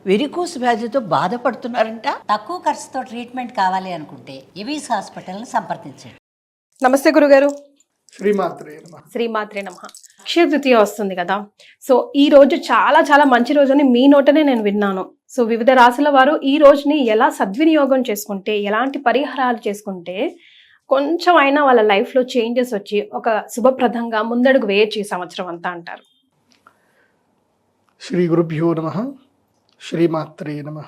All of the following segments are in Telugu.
వెరికోస్ వ్యాధితో బాధపడుతున్నారంట. తక్కువ ఖర్చుతో ట్రీట్మెంట్ కావాలి అనుకుంటే ఎవిస్ హాస్పిటల్ని సంప్రదించండి. నమస్తే గురుగారు. శ్రీమాత్రే నమః. శ్రీమాత్రే నమః. అక్షయ తృతీయ వస్తుంది కదా, సో ఈ రోజు చాలా చాలా మంచి రోజు అని మీ నోటనే నేను విన్నాను. సో వివిధ రాశుల వారు ఈ రోజుని ఎలా సద్వినియోగం చేసుకుంటే, ఎలాంటి పరిహారాలు చేసుకుంటే కొంచెం అయినా వాళ్ళ లైఫ్లో చేంజెస్ వచ్చి ఒక శుభప్రదంగా ముందడుగు వేయచ్చు ఈ సంవత్సరం అంతా అంటారు? శ్రీ గురుభ్యో నమః. శ్రీమాత్రే నమః.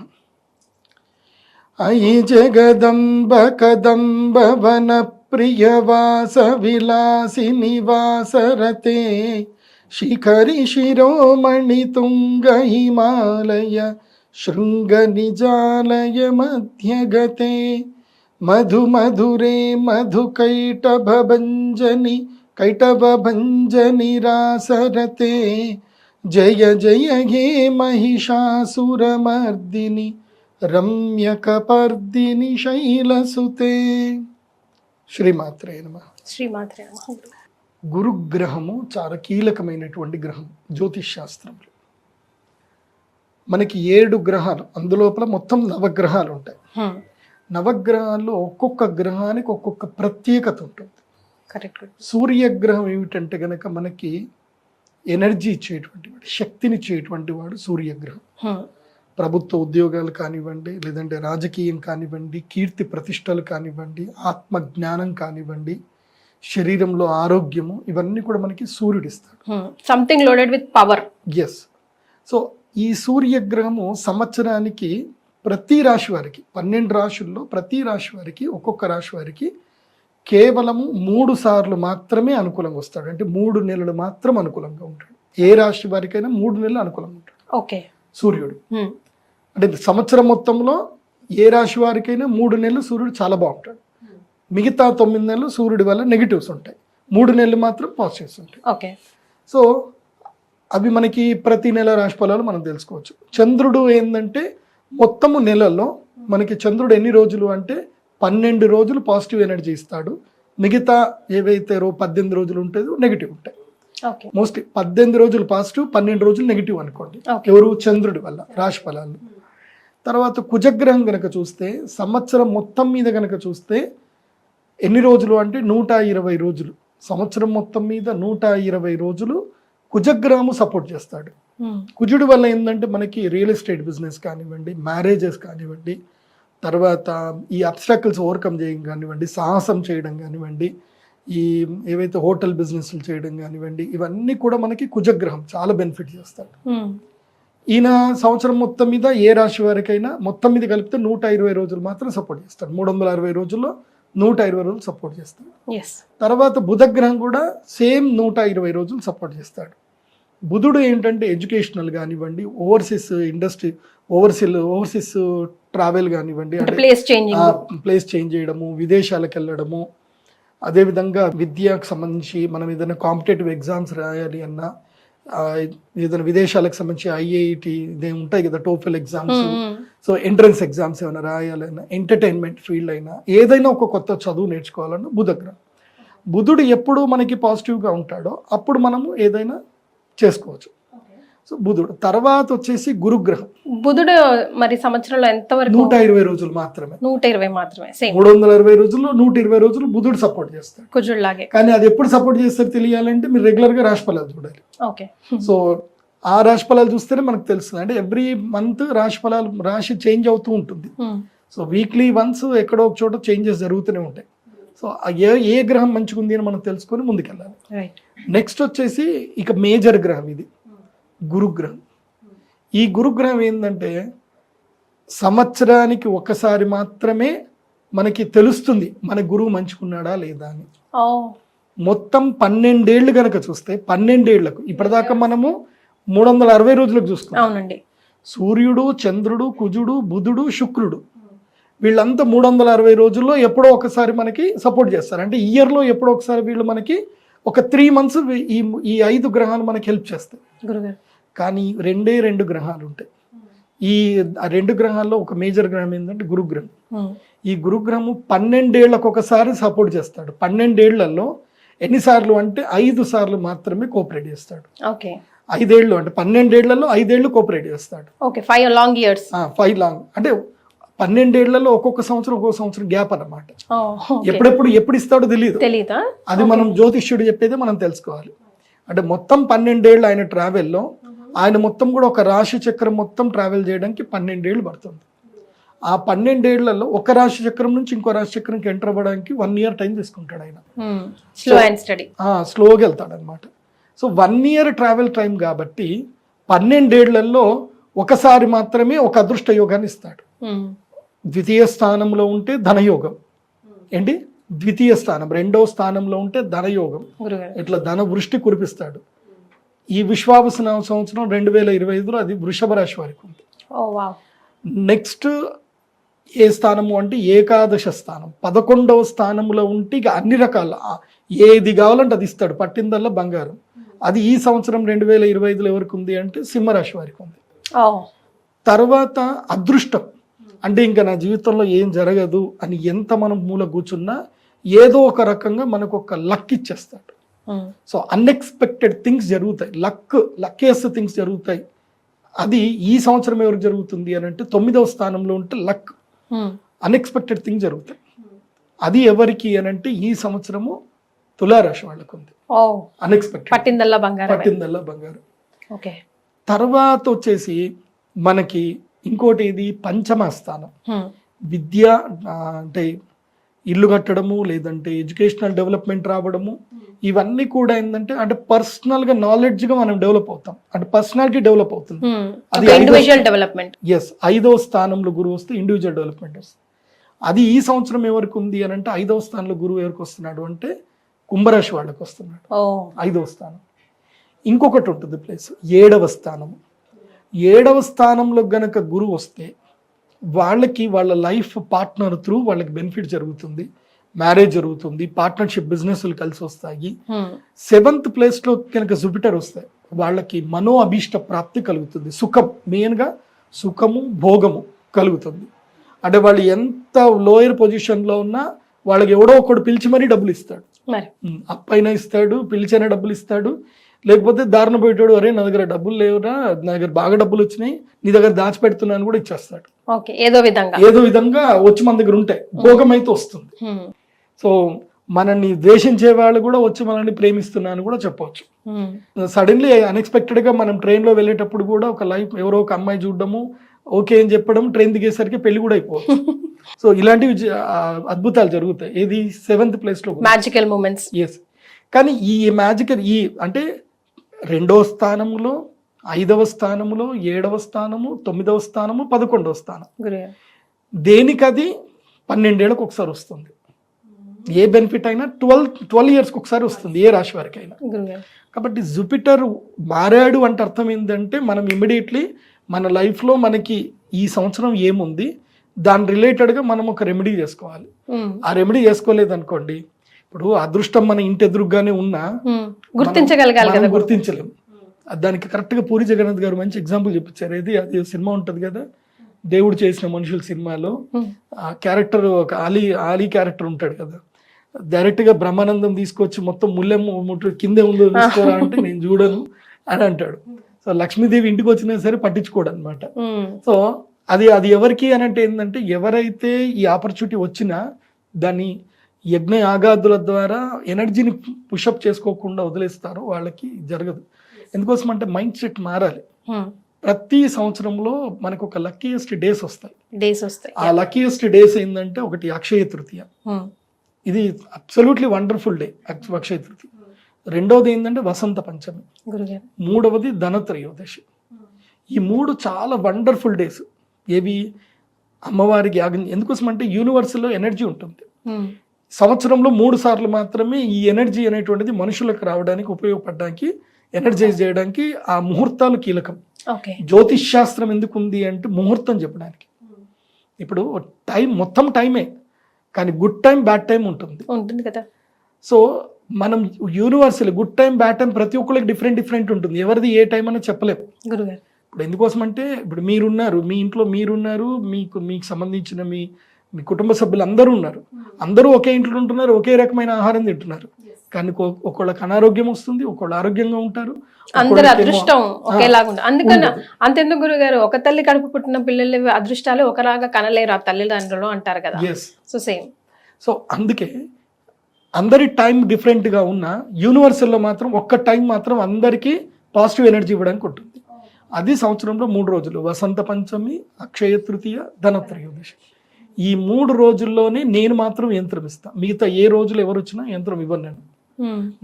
అయి జగదంబ కదంబ వన ప్రియవాస విలాసి నివాసరతే శిఖరి శిరోమణి తుంగ హిమాలయ శృంగ నిజాలయ మధ్యగతే మధు మధురే మధు కైటభంజని రాసరతే జయ జయ హే మహిషాసురమర్దిని రమ్యకపర్దిని శైలసుతే. శ్రీమాత్రే నమః. శ్రీమాత్రే నమః. గురుగ్రహము చాలా కీలకమైనటువంటి గ్రహం జ్యోతిష్ శాస్త్రంలో. మనకి 7 గ్రహాలు, అందులోపల మొత్తం 9 గ్రహాలు ఉంటాయి. నవగ్రహాల్లో ఒక్కొక్క గ్రహానికి ఒక్కొక్క ప్రత్యేకత ఉంటుంది. కరెక్ట్. సూర్యగ్రహం ఏమిటంటే గనక మనకి ఎనర్జీ ఇచ్చేటువంటి వాడు, శక్తినిచ్చేటువంటి వాడు సూర్యగ్రహం. ప్రభుత్వ ఉద్యోగాలు కానివ్వండి, లేదంటే రాజకీయం కానివ్వండి, కీర్తి ప్రతిష్టలు కానివ్వండి, ఆత్మజ్ఞానం కానివ్వండి, శరీరంలో ఆరోగ్యము, ఇవన్నీ కూడా మనకి సూర్యుడిస్తాడు. Something loaded with power. Yes. So ఈ సూర్యగ్రహము సంవత్సరానికి ప్రతి రాశి వారికి, 12 రాశుల్లో ప్రతి రాశి వారికి, ఒక్కొక్క రాశి వారికి కేవలము 3 సార్లు మాత్రమే అనుకూలంగా వస్తాడు. అంటే 3 నెలలు మాత్రం అనుకూలంగా ఉంటాడు. ఏ రాశి వారికైనా 3 నెలలు అనుకూలంగా ఉంటాడు ఓకే సూర్యుడు. అంటే సంవత్సరం మొత్తంలో ఏ రాశి వారికైనా 3 నెలలు సూర్యుడు చాలా బాగుంటాడు. మిగతా 9 నెలలు సూర్యుడి వల్ల నెగిటివ్స్ ఉంటాయి, 3 నెలలు మాత్రం పాజిటివ్స్ ఉంటాయి. ఓకే. సో అవి మనకి ప్రతి నెల రాశి ఫలాలు మనం తెలుసుకోవచ్చు. చంద్రుడు ఏంటంటే మొత్తము నెలలో మనకి చంద్రుడు ఎన్ని రోజులు అంటే 12 రోజులు పాజిటివ్ ఎనర్జీ ఇస్తాడు. మిగతా ఏవైతే 18 రోజులు ఉంటుందో నెగిటివ్ ఉంటాయి. మోస్ట్లీ 18 రోజులు పాజిటివ్, 12 రోజులు నెగిటివ్ అనుకోండి. ఎవరు? చంద్రుడి వల్ల రాశి ఫలాలు. తర్వాత కుజగ్రహం గనక చూస్తే సంవత్సరం మొత్తం మీద గనక చూస్తే ఎన్ని రోజులు అంటే 120 రోజులు. సంవత్సరం మొత్తం మీద 120 రోజులు కుజగ్రహము సపోర్ట్ చేస్తాడు. కుజుడి వల్ల ఏంటంటే మనకి రియల్ ఎస్టేట్ బిజినెస్ కానివ్వండి, మ్యారేజెస్ కానివ్వండి, తర్వాత ఈ అబ్స్ట్రాకిల్స్ ఓవర్కమ్ చేయడం కానివ్వండి, సాహసం చేయడం కానివ్వండి, ఈ ఏవైతే హోటల్ బిజినెస్లు చేయడం కానివ్వండి, ఇవన్నీ కూడా మనకి కుజగ్రహం చాలా బెనిఫిట్ చేస్తాడు. ఈయన సంవత్సరం మొత్తం మీద ఏ రాశి వారికైనా మొత్తం మీద కలిపితే 120 రోజులు మాత్రం సపోర్ట్ చేస్తాడు. 360 రోజుల్లో 120 రోజులు సపోర్ట్ చేస్తాడు. తర్వాత బుధగ్రహం కూడా సేమ్ 120 రోజులు సపోర్ట్ చేస్తాడు. బుధుడు ఏంటంటే ఎడ్యుకేషనల్ కానివ్వండి, ఓవర్సీస్ ఇండస్ట్రీ, ఓవర్సీస్ ట్రావెల్ కానివ్వండి, అంటే ప్లేస్ చేంజ్ చేయడము, విదేశాలకు వెళ్ళడము, అదేవిధంగా విద్యకు సంబంధించి మనం ఏదైనా కాంపిటేటివ్ ఎగ్జామ్స్ రాయాలి అన్నా, ఏదైనా విదేశాలకు సంబంధించి ఐఐటి ఇదే ఉంటాయి కదా, TOEFL exams, so entrance exams ఏమైనా రాయాలన్నా, ఎంటర్టైన్మెంట్ ఫీల్డ్ అయినా, ఏదైనా ఒక కొత్త చదువు నేర్చుకోవాలన్నా బుధగ్రహం. బుధుడు ఎప్పుడు మనకి పాజిటివ్గా ఉంటాడో అప్పుడు మనము ఏదైనా చేసుకోవచ్చు. సో బుధుడు. తర్వాత వచ్చేసి గురుగ్రహం. బుధుడు మరి సంవత్సరంలో ఎంతవరకు? 120 రోజులు మాత్రమే. 120 మాత్రమే. 360 రోజుల్లో 120 రోజులు బుధుడు సపోర్ట్ చేస్తాడు కుజుడులాగే. కానీ అది ఎప్పుడు సపోర్ట్ చేస్తారో తెలియాలంటే మీరు రెగ్యులర్ గా రాశి ఫలాలు చూడాలి. ఓకే. సో ఆ రాశి ఫలాలు చూస్తేనే మనకు తెలుస్తుంది. అంటే ఎవ్రీ మంత్ రాశి ఫలాలు, రాశి చేంజ్ అవుతూ ఉంటుంది. సో వీక్లీ వన్స్ ఎక్కడో ఒక చోట చేంజెస్ జరుగుతూనే ఉంటాయి. సో ఏ గ్రహం మంచిగా ఉంది అని మనం తెలుసుకొని ముందుకెళ్ళాలి. నెక్స్ట్ వచ్చేసి ఇక మేజర్ గ్రహం ఇది గురుగ్రహం. ఈ గురుగ్రహం ఏంటంటే సంవత్సరానికి ఒకసారి మాత్రమే మనకి తెలుస్తుంది మన గురువు మంచుకున్నాడా లేదా అని. మొత్తం 12 ఏళ్ళు కనుక చూస్తే 12 ఏళ్లకు ఇప్పటిదాకా మనము 360 రోజులకు చూసుకున్నాం. సూర్యుడు, చంద్రుడు, కుజుడు, బుధుడు, శుక్రుడు వీళ్ళంతా 360 రోజుల్లో ఎప్పుడో ఒకసారి మనకి సపోర్ట్ చేస్తారు. అంటే ఇయర్లో ఎప్పుడో ఒకసారి వీళ్ళు మనకి ఒక 3 months ఈ 5 గ్రహాలు మనకి హెల్ప్ చేస్తాయి. కానీ 2 గ్రహాలు ఉంటాయి. ఈ 2 గ్రహాల్లో ఒక మేజర్ గ్రహం ఏంటంటే గురుగ్రహం. ఈ గురుగ్రహము 12 ఏళ్లకు ఒకసారి సపోర్ట్ చేస్తాడు. 12 ఏళ్లలో ఎన్నిసార్లు అంటే 5 సార్లు మాత్రమే కోఆపరేట్ చేస్తాడు. 5 ఏళ్ళు అంటే 12 ఏళ్లలో 5 ఏళ్ళు కోఆపరేట్ చేస్తాడు. Okay 5 long years. 5 లాంగ్ అంటే 12 ఏళ్లలో ఒక్కొక్క సంవత్సరం గ్యాప్ అన్నమాట. ఎప్పుడు ఇస్తాడో తెలియదా, అది మనం జ్యోతిష్యుడు చెప్పేదే మనం తెలుసుకోవాలి. అంటే మొత్తం 12 ఏళ్ళు ఆయన ట్రావెల్లో ఆయన మొత్తం కూడా ఒక రాశి చక్రం మొత్తం ట్రావెల్ చేయడానికి 12 ఏళ్ళు పడుతుంది. ఆ 12 ఏళ్లలో ఒక రాశి చక్రం నుంచి ఇంకో రాశి చక్రంకి ఎంటర్ అవ్వడానికి 1 year టైం తీసుకుంటాడు ఆయన. స్లో అండ్ స్టడీ, స్లోగా వెళ్తాడు అనమాట. సో 1 year ట్రావెల్ టైం కాబట్టి 12 ఏళ్లలో ఒకసారి మాత్రమే ఒక అదృష్ట యోగాన్ని ఇస్తాడు. ద్వితీయ స్థానంలో ఉంటే ధనయోగం, ఏంటి ద్వితీయ స్థానం 2వ స్థానంలో ఉంటే ధనయోగం, ఇట్లా ధన వృష్టి కురిపిస్తాడు. ఈ విశ్వావసన సంవత్సరం 2025లో అది వృషభ రాశి వారికి ఉంది. నెక్స్ట్ ఏ స్థానము అంటే ఏకాదశ స్థానం 11వ స్థానంలో ఉంటే ఇక అన్ని రకాల ఏది కావాలంటే అది ఇస్తాడు, పట్టిందల్లా బంగారం. అది ఈ సంవత్సరం 2025లో ఎవరికి ఉంది అంటే సింహరాశి వారికి ఉంది. తర్వాత అదృష్టం అంటే ఇంకా నా జీవితంలో ఏం జరగదు అని ఎంత మనం మూల కూర్చున్నా ఏదో ఒక రకంగా మనకు ఒక లక్ ఇచ్చేస్తాడు. సో అన్ఎక్స్పెక్టెడ్ థింగ్స్ జరుగుతాయి, లక్కియస్ట్ థింగ్స్ జరుగుతాయి. అది ఈ సంవత్సరం ఎవరికి జరుగుతుంది అని అంటే 9వ స్థానంలో ఉంటే లక్, అన్ఎక్స్పెక్టెడ్ థింగ్స్ జరుగుతాయి. అది ఎవరికి అని అంటే ఈ సంవత్సరము తులారాశి వాళ్ళకు ఉంది. అన్ఎక్స్పెక్టెడ్ పట్టిందల్లా బంగారం. తర్వాత వచ్చేసి మనకి ఇంకోటి ఇది పంచమ స్థానం, విద్య అంటే ఇల్లు కట్టడము లేదంటే ఎడ్యుకేషనల్ డెవలప్మెంట్ రావడము, ఇవన్నీ కూడా ఏంటంటే అంటే పర్సనల్ గా నాలెడ్జ్ గా మనం డెవలప్ అవుతాం, అంటే పర్సనాలిటీ డెవలప్ అవుతుంది. అది ఇండివిజువల్ డెవలప్మెంట్. 5వ స్థానంలో గురువు వస్తే ఇండివిజువల్ డెవలప్మెంట్ వస్తుంది. అది ఈ సంవత్సరం ఎవరికి ఉంది అని అంటే 5వ స్థానంలో గురువు ఎవరికి వస్తున్నాడు అంటే కుంభరాశి వాళ్ళకి వస్తున్నాడు 5వ స్థానం. ఇంకొకటి ఉంటుంది ప్లేస్ 7వ స్థానం. 7వ స్థానంలో గనక గురువు వస్తే వాళ్ళకి వాళ్ళ లైఫ్ పార్ట్నర్ త్రూ వాళ్ళకి బెనిఫిట్ జరుగుతుంది, మ్యారేజ్ జరుగుతుంది, పార్ట్నర్షిప్ బిజినెస్లు కలిసి వస్తాయి. 7th ప్లేస్లో కనుక జూపిటర్ వస్తాయి వాళ్ళకి మనో అభీష్ట ప్రాప్తి కలుగుతుంది, సుఖం, మెయిన్గా సుఖము భోగము కలుగుతుంది. అంటే వాళ్ళు ఎంత లోయర్ పొజిషన్లో ఉన్నా వాళ్ళకి ఎవడో ఒకడు పిలిచి మరీ డబ్బులు ఇస్తాడు, అప్పైనా ఇస్తాడు, పిలిచైనా డబ్బులు ఇస్తాడు. లేకపోతే దారిన పోయేటాడు, అరే నా దగ్గర డబ్బులు లేవురా, నా దగ్గర బాగా డబ్బులు వచ్చినాయి, నీ దగ్గర దాచిపెడుతున్నాను కూడా ఇచ్చేస్తాడు. ఏదో విధంగా వచ్చి మన దగ్గర ఉంటాయి, భోగం అయితే వస్తుంది. సో మనల్ని ద్వేషించే వాళ్ళు కూడా వచ్చి మనల్ని ప్రేమిస్తున్నాను కూడా చెప్పవచ్చు. సడన్లీ అన్ఎక్స్పెక్టెడ్ గా మనం ట్రైన్ లో వెళ్ళేటప్పుడు కూడా ఒక లైఫ్ ఎవరో ఒక అమ్మాయి చూడడము, ఓకే అని చెప్పడం, ట్రైన్ దిగేసరికి పెళ్లి కూడా అయిపోవచ్చు. సో ఇలాంటివి అద్భుతాలు జరుగుతాయి. ఇది 7th ప్లేస్లో మ్యాజికల్ మూమెంట్స్. ఎస్, కానీ ఈ మ్యాజికల్ అంటే 2వ స్థానంలో 5వ స్థానంలో 7వ స్థానము 9వ స్థానము 11వ స్థానం దేనికి అది 12 ఏళ్ళకి ఒకసారి వస్తుంది. ఏ బెనిఫిట్ అయినా 12 yearsకి ఒకసారి వస్తుంది ఏ రాశి వారికి అయినా. కాబట్టి జూపిటర్ మారాడు అంటే అర్థం ఏంటంటే మనం ఇమ్మీడియట్లీ మన లైఫ్లో మనకి ఈ సంవత్సరం ఏముంది దాని రిలేటెడ్గా మనం ఒక రెమెడీ చేసుకోవాలి. ఆ రెమెడీ చేసుకోలేదు అనుకోండి, ఇప్పుడు అదృష్టం మన ఇంటి ఎదురుగానే ఉన్నా గుర్తించలేము. దానికి కరెక్ట్గా పూరి జగన్నాథ్ గారు మంచి ఎగ్జాంపుల్ చూపించారు. అది సినిమా ఉంటుంది కదా, దేవుడు చేసిన మనుషుల సినిమాలో ఆ క్యారెక్టర్ ఒక ఆలీ క్యారెక్టర్ ఉంటాడు కదా, డైరెక్ట్గా బ్రహ్మానందం తీసుకొచ్చి మొత్తం ముల్లెమ్మ కిందే ఉందో తీసుకోరా అంటే నేను చూడను అని అంటాడు. సో లక్ష్మీదేవి ఇంటికి వచ్చినా సరే పట్టించుకోడు అనమాట. సో అది ఎవరికి అని అంటే ఏంటంటే ఎవరైతే ఈ ఆపర్చునిటీ వచ్చినా దాన్ని యజ్ఞ యాగాదుల ద్వారా ఎనర్జీని పుషప్ చేసుకోకుండా వదిలేస్తారో వాళ్ళకి జరగదు. ఎందుకోసం అంటే మైండ్ సెట్ మారాలి. ప్రతి సంవత్సరంలో మనకు ఒక లక్కీయెస్ట్ డేస్ వస్తాయి. ఆ లక్కీయెస్ట్ డేస్ ఏంటంటే ఒకటి అక్షయ తృతీయ, ఇది absolutely wonderful day Akshaya Tritiya. 2వది ఏంటంటే వసంత పంచమి, 3వది ధనత్రయోదశి. ఈ 3 చాలా వండర్ఫుల్ డేస్. ఏవి అమ్మవారికి యాగం, ఎందుకోసం అంటే యూనివర్స్లో ఎనర్జీ ఉంటుంది. సంవత్సరంలో 3 సార్లు మాత్రమే ఈ ఎనర్జీ అనేటువంటిది మనుషులకు రావడానికి, ఉపయోగపడడానికి, ఎనర్జైజ్ చేయడానికి ఆ ముహూర్తాలు కీలకం. జ్యోతిష్ శాస్త్రం ఎందుకు ఉంది అంటే ముహూర్తం చెప్పడానికి. ఇప్పుడు టైం మొత్తం టైమే, కానీ గుడ్ టైం బ్యాడ్ టైం ఉంటుంది కదా. సో మనం universal good time bad time ప్రతి ఒక్కరికి డిఫరెంట్ ఉంటుంది. ఎవరిది ఏ టైం అని చెప్పలేము. ఇప్పుడు ఎందుకోసం అంటే ఇప్పుడు మీరున్నారు, మీ ఇంట్లో మీరున్నారు, మీకు సంబంధించిన మీ కుటుంబ సభ్యులు అందరూ ఉన్నారు, అందరూ ఒకే ఇంట్లో ఉంటున్నారు, ఒకే రకమైన ఆహారం తింటున్నారు. కానీ ఒకళ్ళకి అనారోగ్యం వస్తుంది, ఒకళ్ళు ఆరోగ్యంగా ఉంటారు, అందరి ఒకళ్ళకేమో- అదృష్టం ఒకేలాగా ఉంటుంది. అందుకని ఉండదు. అంతెందుకు గురుగారు, ఒక తల్లి కడుపు పుట్టిన పిల్లల అదృష్టాలు ఒకలాగా కనలేరు ఆ తల్లిదండ్రులు అంటారు కదా. Yes. So same. సో అందుకే అందరి టైం డిఫరెంట్గా ఉన్న యూనివర్సల్లో మాత్రం ఒక్క టైం మాత్రం అందరికీ పాజిటివ్ ఎనర్జీ ఇవ్వడానికి ఉంటుంది. అది సంవత్సరంలో 3 రోజులు: వసంత పంచమి, అక్షయ తృతీయ, ధనత్రయోదశి. ఈ 3 రోజుల్లోనే నేను మాత్రం యంత్రం ఇస్తాను. మిగతా ఏ రోజులు ఎవరు వచ్చినా యంత్రం ఇవ్వను నేను.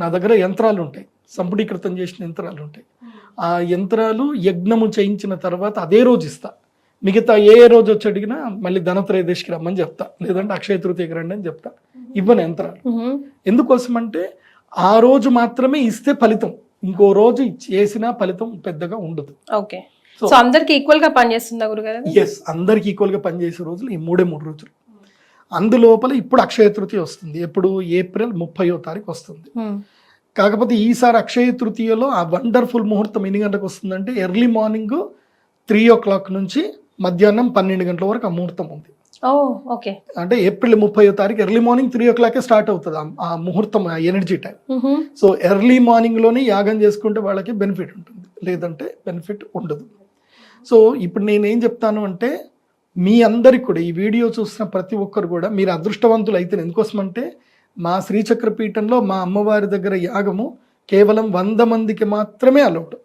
నా దగ్గర యంత్రాలు ఉంటాయి, సంపుటీకృతం చేసిన యంత్రాలు ఉంటాయి. ఆ యంత్రాలు యజ్ఞము చేయించిన తర్వాత అదే రోజు ఇస్తా. మిగతా ఏ రోజు వచ్చి అడిగినా మళ్ళీ ధనత్రయోదశికి రమ్మని చెప్తా, లేదంటే అక్షయ తృతీయకి రండి అని చెప్తా. ఇవ్వను యంత్రాలు. ఎందుకోసం అంటే ఆ రోజు మాత్రమే ఇస్తే ఫలితం, ఇంకో రోజు చేసినా ఫలితం పెద్దగా ఉండదు. ఓకే. సో అందరికి ఈక్వల్ గా పనిచేస్తుందా గురుగారు? ఎస్, అందరికి ఈక్వల్ గా పనిచేసే రోజులు ఈ 3 రోజులు. అందులోపల ఇప్పుడు అక్షయ తృతీయ వస్తుంది. ఎప్పుడు? ఏప్రిల్ 30వ తారీఖు వస్తుంది. కాకపోతే ఈసారి అక్షయ తృతీయలో ఆ వండర్ఫుల్ ముహూర్తం ఎన్ని గంటలకు వస్తుందంటే ఎర్లీ మార్నింగ్ 3 నుంచి మధ్యాహ్నం 12 గంటల వరకు ఆ ముహూర్తం ఉంది. ఓకే. అంటే ఏప్రిల్ 30వ తారీఖు ఎర్లీ మార్నింగ్ 3 స్టార్ట్ అవుతుంది ఆ ముహూర్తం, ఆ energy time. So early morning లోనే యాగం చేసుకుంటే వాళ్ళకి బెనిఫిట్ ఉంటుంది, లేదంటే బెనిఫిట్ ఉండదు. సో ఇప్పుడు నేనేం చెప్తాను అంటే మీ అందరికి కూడా, ఈ వీడియో చూస్తున్న ప్రతి ఒక్కరు కూడా మీరు అదృష్టవంతులు అయితే. ఎందుకోసమంటే మా శ్రీచక్ర పీఠంలో మా అమ్మవారి దగ్గర యాగము కేవలం 100 మందికి మాత్రమే అలౌడ్.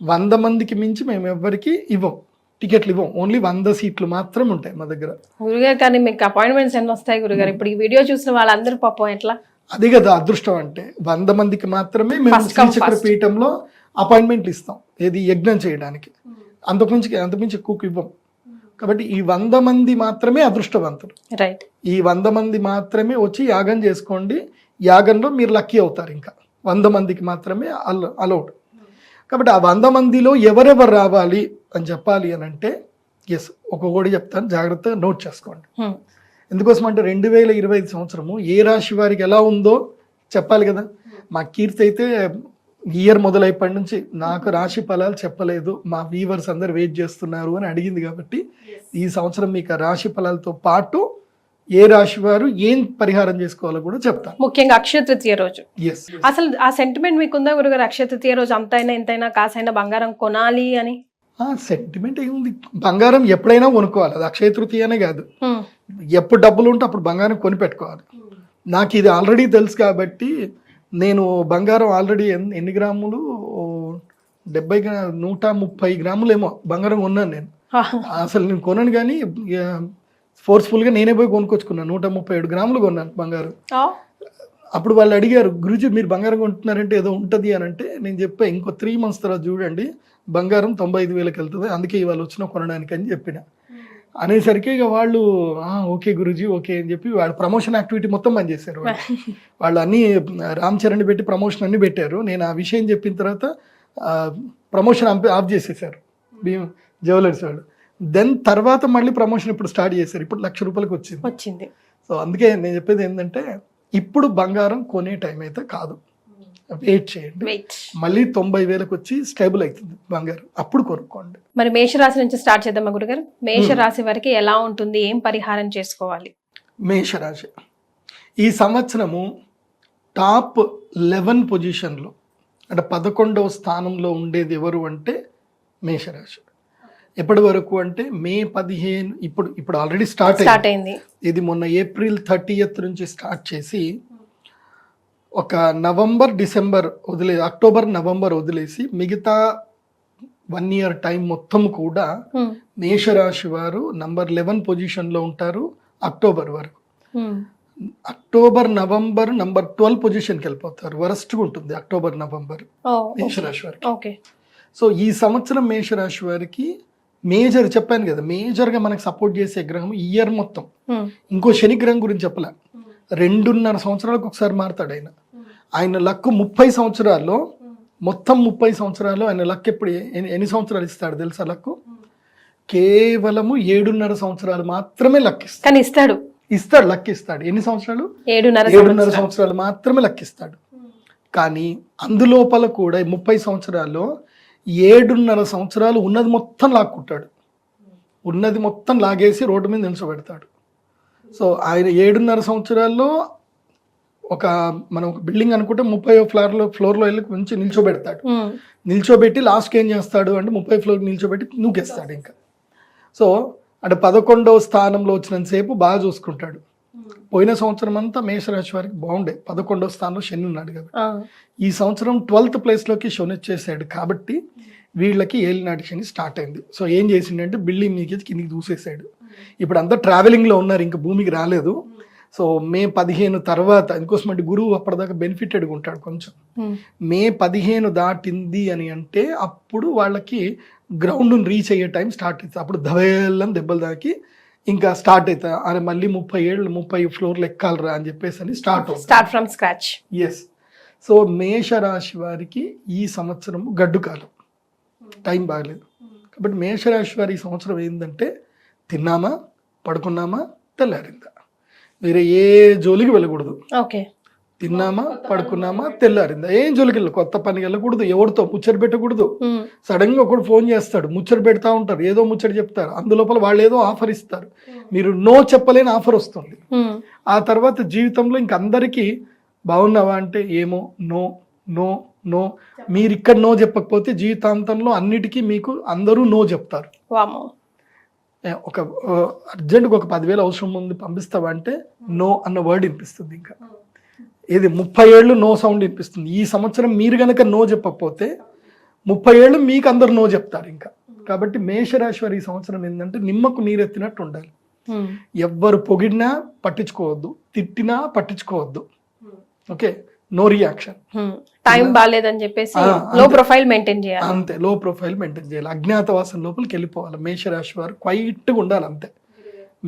100 మందికి మించి మేము ఎవ్వరికి ఇవ్వం, టికెట్లు ఇవ్వం. ఓన్లీ 100 సీట్లు మాత్రం ఉంటాయి మా దగ్గర. గురుగారు కానీ మీకు అపాయింట్మెంట్స్ ఎన్ని వస్తాయి గురుగారు? ఇప్పుడు ఈ వీడియో చూసిన వాళ్ళందరూ పాపం ఎట్లా? అది కదా అదృష్టం అంటే. 100 మందికి మాత్రమే మేము శ్రీచక్ర పీఠంలో అపాయింట్మెంట్లు ఇస్తాం, ఏది యజ్ఞం చేయడానికి. అంతకుమించి ఎక్కువ ఇవ్వం. కాబట్టి ఈ 100 మంది మాత్రమే అదృష్టవంతులు. రైట్. ఈ 100 మంది మాత్రమే వచ్చి యాగం చేసుకోండి. యాగంలో మీరు లక్కీ అవుతారు. ఇంకా 100 మందికి మాత్రమే అలౌడ్. కాబట్టి ఆ 100 మందిలో ఎవరెవరు రావాలి అని చెప్పాలి అని అంటే, ఎస్, ఒక్కొక్కటి చెప్తాను, జాగ్రత్తగా నోట్ చేసుకోండి. ఎందుకోసం అంటే 2025 సంవత్సరము ఏ రాశి వారికి ఎలా ఉందో చెప్పాలి కదా. మా కీర్తి అయితే ఇయర్ మొదలైప్పటి నుంచి నాకు రాశి ఫలాలు చెప్పలేదు, మా వ్యూవర్స్ అందరు వెయిట్ చేస్తున్నారు అని అడిగింది. కాబట్టి ఈ సంవత్సరం మీకు ఆ రాశి ఫలాలతో పాటు ఏ రాశి వారు ఏం పరిహారం చేసుకోవాలో కూడా చెప్తాను, ముఖ్యంగా అక్షయ తృతీయ రోజు. ఎస్. అసలు ఆ సెంటిమెంట్ మీకుందా గురుగారు? అక్షయ తృతీయ రోజు అంతైనా ఇంతైనా కాసైనా బంగారం కొనాలి అని సెంటిమెంట్ ఏముంది? బంగారం ఎప్పుడైనా కొనుక్కోవాలి, అది అక్షయ తృతీయనే కాదు. ఎప్పుడు డబ్బులు ఉంటే అప్పుడు బంగారం కొని పెట్టుకోవాలి. నాకు ఇది ఆల్రెడీ తెలుసు కాబట్టి నేను బంగారం ఆల్రెడీ ఎన్ని గ్రాములు, 130 గ్రాములు ఏమో బంగారం కొన్నాను నేను. అసలు నేను కొనను కానీ ఫోర్స్ఫుల్గా నేనే పోయి కొనుక్కొచ్చుకున్నాను. 137 గ్రాములు కొన్నాను బంగారం. అప్పుడు వాళ్ళు అడిగారు, గురుజీ మీరు బంగారం కొంటున్నారంటే ఏదో ఉంటుంది అని అంటే, నేను చెప్పా ఇంకో 3 months తర్వాత చూడండి బంగారం 95,000కి వెళ్తుంది, అందుకే ఇవాళ వచ్చిన కొనడానికి అని చెప్పిన. అనేసరికి ఇక వాళ్ళు ఓకే గురుజీ ఓకే అని చెప్పి వాళ్ళు ప్రమోషన్ యాక్టివిటీ మొత్తం బంద్ చేశారు. వాళ్ళు అన్ని రామ్ చరణ్ పెట్టి ప్రమోషన్ అన్ని పెట్టారు. నేను ఆ విషయం చెప్పిన తర్వాత ప్రమోషన్ ఆఫ్ చేసేసారు జ్యువెలర్స్ వాళ్ళు. దెన్ తర్వాత మళ్ళీ ప్రమోషన్ ఇప్పుడు స్టార్ట్ చేశారు. ఇప్పుడు ₹1,00,000 వచ్చింది. సో అందుకే నేను చెప్పేది ఏంటంటే, ఇప్పుడు బంగారం కొనే టైం అయితే కాదు, వెయిట్ చేయండి. మళ్ళీ 90,000కి వచ్చి స్టేబుల్ అవుతుంది బంగారం, అప్పుడు కొనుక్కోండి. మరి మేషరాశి నుంచి స్టార్ట్ చేద్దామా గురుగారు? మేషరాశి వరకు ఎలా ఉంటుంది, ఏం పరిహారం చేసుకోవాలి? మేషరాశి ఈ సంవత్సరము టాప్ 11 పొజిషన్లో, అంటే 11వ స్థానంలో ఉండేది ఎవరు అంటే మేషరాశి. ఎప్పటి వరకు అంటే మే 15, ఇప్పుడు ఆల్రెడీ స్టార్ట్ అయింది. ఇది మొన్న ఏప్రిల్ 30th నుంచి స్టార్ట్ చేసి ఒక నవంబర్ డిసెంబర్ అక్టోబర్ నవంబర్ వదిలేసి మిగతా 1 year టైం మొత్తం కూడా మేషరాశి వారు నంబర్ 11 పొజిషన్లో ఉంటారు అక్టోబర్ వరకు. అక్టోబర్ నవంబర్ నంబర్ 12 పొజిషన్కి వెళ్ళిపోతారు. వరస్ట్గా ఉంటుంది అక్టోబర్ నవంబర్ మేషరాశి వారికి. సో ఈ సంవత్సరం మేషరాశి వారికి మేజర్ చెప్పాను కదా, మేజర్గా మనకు సపోర్ట్ చేసే గ్రహం ఇయర్ మొత్తం. ఇంకో శని గ్రహం గురించి చెప్పలే, 2.5 సంవత్సరాలకు ఒకసారి మారుతాడు ఆయన. ఆయన లక్ 30 సంవత్సరాల్లో, మొత్తం 30 సంవత్సరాల్లో ఆయన లక్ ఎప్పుడు ఎన్ని సంవత్సరాలు ఇస్తాడు తెలుసా? లక్ కేవలము 7.5 సంవత్సరాలు మాత్రమే లక్ ఇస్తాడు. లక్ ఇస్తాడు. ఎన్ని సంవత్సరాలు? 7.5 సంవత్సరాలు మాత్రమే లక్ ఇస్తాడు. కానీ అందులోపల కూడా 30 సంవత్సరాల్లో 7.5 సంవత్సరాలు ఉన్నది మొత్తం లాక్కుంటాడు. ఉన్నది మొత్తం లాగేసి రోడ్డు మీద నిల్చోబెడతాడు. సో ఆయన 7.5 సంవత్సరాల్లో ఒక మనం ఒక బిల్డింగ్ అనుకుంటే 30వ ఫ్లోర్లో వెళ్ళి కొంచెం నిల్చోబెడతాడు. నిల్చోబెట్టి లాస్ట్కి ఏం చేస్తాడు అంటే 30 ఫ్లోర్ నిల్చోబెట్టి నూకేస్తాడు ఇంకా. సో అంటే 11వ స్థానంలో వచ్చినంతసేపు బాగా చూసుకుంటాడు. పోయిన సంవత్సరం అంతా మేషరాశి వారికి బాగుండే, 11వ స్థానంలో శని ఉన్నాడు కాబట్టి. ఈ సంవత్సరం 12th ప్లేస్లోకి శని వచ్చేసాడు కాబట్టి వీళ్ళకి ఏలినాటి శని స్టార్ట్ అయింది. సో ఏం చేసిండంటే బిల్డింగ్ మీకేసి కిందికి దూసేసాడు. ఇప్పుడు అంతా ట్రావెలింగ్లో ఉన్నారు, ఇంకా భూమికి రాలేదు. సో మే 15 తర్వాత, ఇంకోసం అంటే గురువు అప్పటిదాకా బెనిఫిటెడ్గా ఉంటాడు కొంచెం. మే 15 దాటింది అని అంటే అప్పుడు వాళ్ళకి గ్రౌండ్ని రీచ్ అయ్యే టైం స్టార్ట్ అవుతుంది. అప్పుడు దవేళ్ళని దెబ్బలు దాకి ఇంకా స్టార్ట్ అవుతుంది. అని మళ్ళీ 30 ఫ్లోర్లు ఎక్కాలరా అని చెప్పేసి అని start from scratch. Yes. So మేషరాశి వారికి ఈ సంవత్సరం గడ్డు కాలం, టైం బాగలేదు. కాబట్టి మేషరాశి వారి ఈ సంవత్సరం ఏంటంటే తిన్నామా, పడుకున్నామా, తెల్లారిందా, వేరే ఏ జోలికి వెళ్ళకూడదు. ఓకే, తిన్నామా, పడుకున్నామా, తెల్లారిందా, ఏం జోలికి వెళ్ళదు. కొత్త పనికి వెళ్ళకూడదు, ఎవరితో ముచ్చట పెట్టకూడదు. సడన్ గా ఒకడు ఫోన్ చేస్తాడు, ముచ్చట పెడతా ఉంటారు, ఏదో ముచ్చట చెప్తారు, అందులోపల వాళ్ళు ఏదో ఆఫర్ ఇస్తారు, మీరు నో చెప్పలేని ఆఫర్ వస్తుంది. ఆ తర్వాత జీవితంలో ఇంక అందరికీ బాగున్నావా అంటే ఏమో, నో నో నో. మీరు ఇక్కడ నో చెప్పకపోతే జీవితాంతంలో అన్నిటికీ మీకు అందరూ నో చెప్తారు. ఒక అర్జెంట్గా ఒక 10,000 అవసరం ఉంది పంపిస్తావా అంటే నో అన్న వర్డ్ వినిపిస్తుంది. ఇంకా ఇది 30 ఏళ్ళు నో సౌండ్ వినిపిస్తుంది. ఈ సంవత్సరం మీరు కనుక నో చెప్పకపోతే 30 ఏళ్ళు మీకు అందరు నో చెప్తారు ఇంకా. కాబట్టి మేషరాశి వారి ఈ సంవత్సరం ఏంటంటే నిమ్మకు నీరెత్తినట్టు ఉండాలి. ఎవ్వరు పొగిడినా పట్టించుకోవద్దు, తిట్టినా పట్టించుకోవద్దు. Okay, no reaction. టైం బాగాలేదని చెప్పేసి లో ప్రొఫైల్ మెయింటైన్ చేయాలి. అంతే, లో ప్రొఫైల్ మెయింటైన్ చేయాలి. అజ్ఞాతవాసం లోపలికి వెళ్ళిపోవాలి. మేషరాశి వారు క్వైట్గా ఉండాలి అంతే.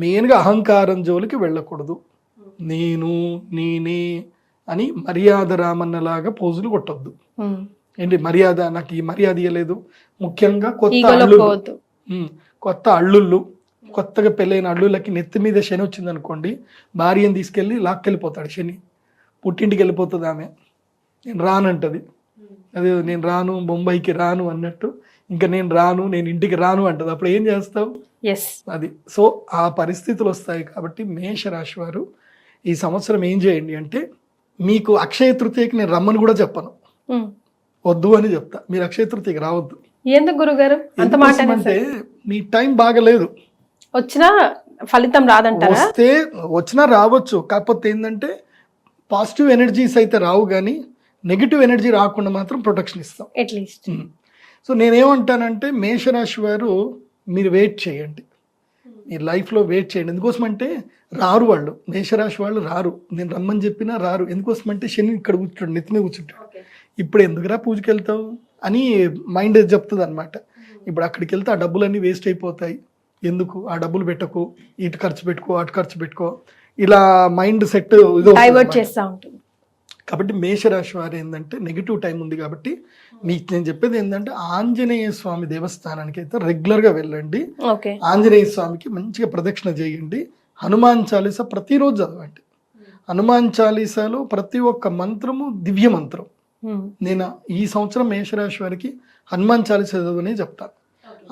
మెయిన్గా అహంకారం జోలికి వెళ్ళకూడదు. నేను నేనే అని మర్యాద రామన్నలాగా పోజులు కొట్టొద్దు. ఏంటి మర్యాద, నాకు ఈ మర్యాద ఇవ్వలేదు. ముఖ్యంగా కొత్త అల్లుళ్ళు, కొత్తగా పెళ్ళైన అల్లుళ్ళకి నెత్తి మీద శని వచ్చింది అనుకోండి, భార్యను తీసుకెళ్ళి లాక్కెళ్ళిపోతాడు శని. పుట్టింటికి వెళ్ళిపోతుంది ఆమె, నేను రానంటది. అదే నేను రాను, బొంబాయికి రాను అన్నట్టు, ఇంకా నేను రాను, నేను ఇంటికి రాను అంటది. అప్పుడు ఏం చేస్తావు? అది. సో ఆ పరిస్థితులు వస్తాయి. కాబట్టి మేషరాశి వారు ఈ సంవత్సరం ఏం చేయండి అంటే, మీకు అక్షయ తృతీయకి నేను రమ్మని కూడా చెప్పను, వద్దు అని చెప్తా. మీరు అక్షయ తృతీయకి రావద్దు. ఎందుకు గురుగారు అంత మాట? అంటే మీ టైం బాగలేదు, వచ్చినా ఫలితం రాదంటారా? వచ్చినా రావచ్చు, కాకపోతే ఏంటంటే పాజిటివ్ ఎనర్జీస్ అయితే రావు, కానీ నెగిటివ్ ఎనర్జీ రాకుండా మాత్రం ప్రొటెక్షన్ ఇస్తాం అట్లీస్ట్. సో నేనేమంటానంటే మేషరాశి వారు మీరు వెయిట్ చేయండి, మీ లైఫ్లో వెయిట్ చేయండి. ఎందుకోసం అంటే రారు వాళ్ళు, మేషరాశి వాళ్ళు రారు. నేను రమ్మని చెప్పినా రారు. ఎందుకోసం అంటే శని ఇక్కడ కూర్చుంటాడు, నెత్తి మీద కూర్చుంటాడు. ఇప్పుడు ఎందుకురా పూజకి వెళ్తావు అని మైండ్ చెప్తుంది అనమాట. ఇప్పుడు అక్కడికి వెళ్తే ఆ డబ్బులన్నీ వేస్ట్ అయిపోతాయి, ఎందుకు ఆ డబ్బులు పెట్టకు, ఇటు ఖర్చు పెట్టుకో, అటు ఖర్చు పెట్టుకో, ఇలా మైండ్ సెట్ డైవర్ట్ చేస్తూ ఉంటుంది. కాబట్టి మేషరాశి వారు ఏంటంటే నెగిటివ్ టైం ఉంది. కాబట్టి మీకు నేను చెప్పేది ఏంటంటే ఆంజనేయ స్వామి దేవస్థానానికి అయితే రెగ్యులర్గా వెళ్ళండి. ఆంజనేయ స్వామికి మంచిగా ప్రదక్షిణ చేయండి. హనుమాన్ చాలీసా ప్రతిరోజు చదవండి. హనుమాన్ చాలీసాలో ప్రతి ఒక్క మంత్రము దివ్య మంత్రం. నేను ఈ సంవత్సరం మేషరాశి వారికి హనుమాన్ చాలీసా చదవనే చెప్తాను.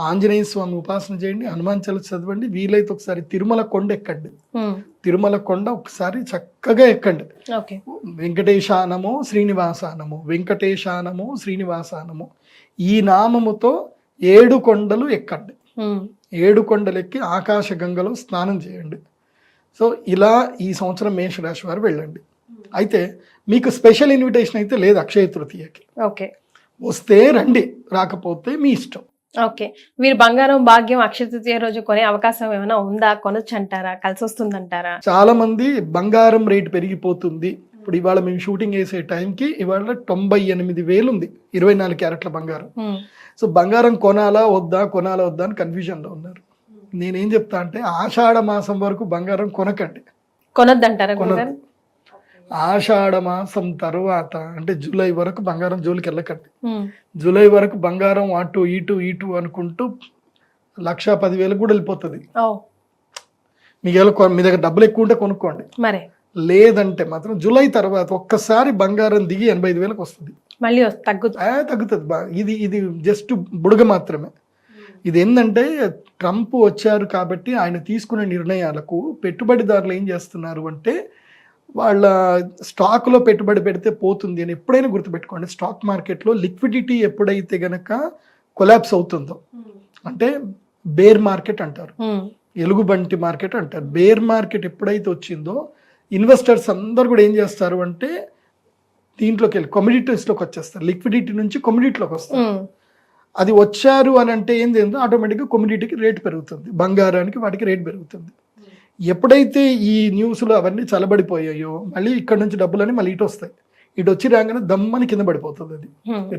ఆంజనేయ స్వామి ఉపాసన చేయండి, హనుమాన్ చాలీసా చదవండి. వీలైతే ఒకసారి తిరుమల కొండ ఎక్కండి. తిరుమల కొండ ఒకసారి చక్కగా ఎక్కండి. వెంకటేశానమో శ్రీనివాసానమో, వెంకటేశానమో శ్రీనివాసానమో, ఈ నామముతో 7 కొండలు ఎక్కండి. 7 కొండలు ఎక్కి ఆకాశ గంగలో స్నానం చేయండి. సో ఇలా ఈ సంవత్సరం మేషరాశి వారు వెళ్ళండి. అయితే మీకు స్పెషల్ ఇన్విటేషన్ అయితే లేదు అక్షయ తృతీయకి. వస్తే రండి, రాకపోతే మీ ఇష్టం. ఓకే, మీరు బంగారం భాగ్యం అక్షయ తృతీయ రోజు కొనే అవకాశం ఏమైనా ఉందా? కొనొచ్చు అంటారా? కలిసి వస్తుందంటారా? చాలా మంది బంగారం రేటు పెరిగిపోతుంది. ఇప్పుడు ఇవాళ మేము షూటింగ్ వేసే టైంకి ఇవాళ 98,000 ఉంది 24 క్యారెట్ల బంగారం. సో బంగారం కొనాలా వద్దా అని కన్ఫ్యూజన్లో ఉన్నారు. నేనేం చెప్తా అంటే ఆషాఢ మాసం వరకు బంగారం కొనకండి. కొనొద్దంటారా? ఆషాఢ మాసం తర్వాత అంటే జూలై వరకు బంగారం జోలికి వెళ్ళకండి. జూలై వరకు బంగారం అటు ఇటు అనుకుంటూ 1,10,000 కూడా వెళ్ళిపోతుంది. మీ దగ్గర డబ్బులు ఎక్కువ ఉంటే కొనుక్కోండి, లేదంటే మాత్రం జూలై తర్వాత ఒక్కసారి బంగారం దిగి 85,000 వస్తుంది, మళ్ళీ తగ్గుతుంది. ఇది జస్ట్ బుడగ మాత్రమే. ఇది ఏంటంటే ట్రంప్ వచ్చారు కాబట్టి ఆయన తీసుకునే నిర్ణయాలకు పెట్టుబడిదారులు ఏం చేస్తున్నారు అంటే వాళ్ళ స్టాక్లో పెట్టుబడి పెడితే పోతుంది అని ఎప్పుడైనా గుర్తుపెట్టుకోండి. స్టాక్ మార్కెట్లో లిక్విడిటీ ఎప్పుడైతే గనక కొలాప్స్ అవుతుందో, అంటే బేర్ మార్కెట్ అంటారు, ఎలుగుబంటి మార్కెట్ అంటారు. బేర్ మార్కెట్ ఎప్పుడైతే వచ్చిందో ఇన్వెస్టర్స్ అందరు కూడా ఏం చేస్తారు అంటే దీంట్లోకి వెళ్ళి కమోడిటీస్లోకి వచ్చేస్తారు. లిక్విడిటీ నుంచి కమోడిటీలోకి వస్తారు. అది వచ్చారు అని అంటే ఏం చేస్తుందో ఆటోమేటిక్గా కమోడిటీకి రేట్ పెరుగుతుంది, బంగారానికి వాటికి రేట్ పెరుగుతుంది. ఎప్పుడైతే ఈ న్యూస్లు అవన్నీ చల్లబడిపోయాయో మళ్ళీ ఇక్కడ నుంచి డబ్బులని మళ్ళీ ఇటు వస్తాయి. ఇటు వచ్చి రాగానే దమ్మని కింద పడిపోతుంది, అది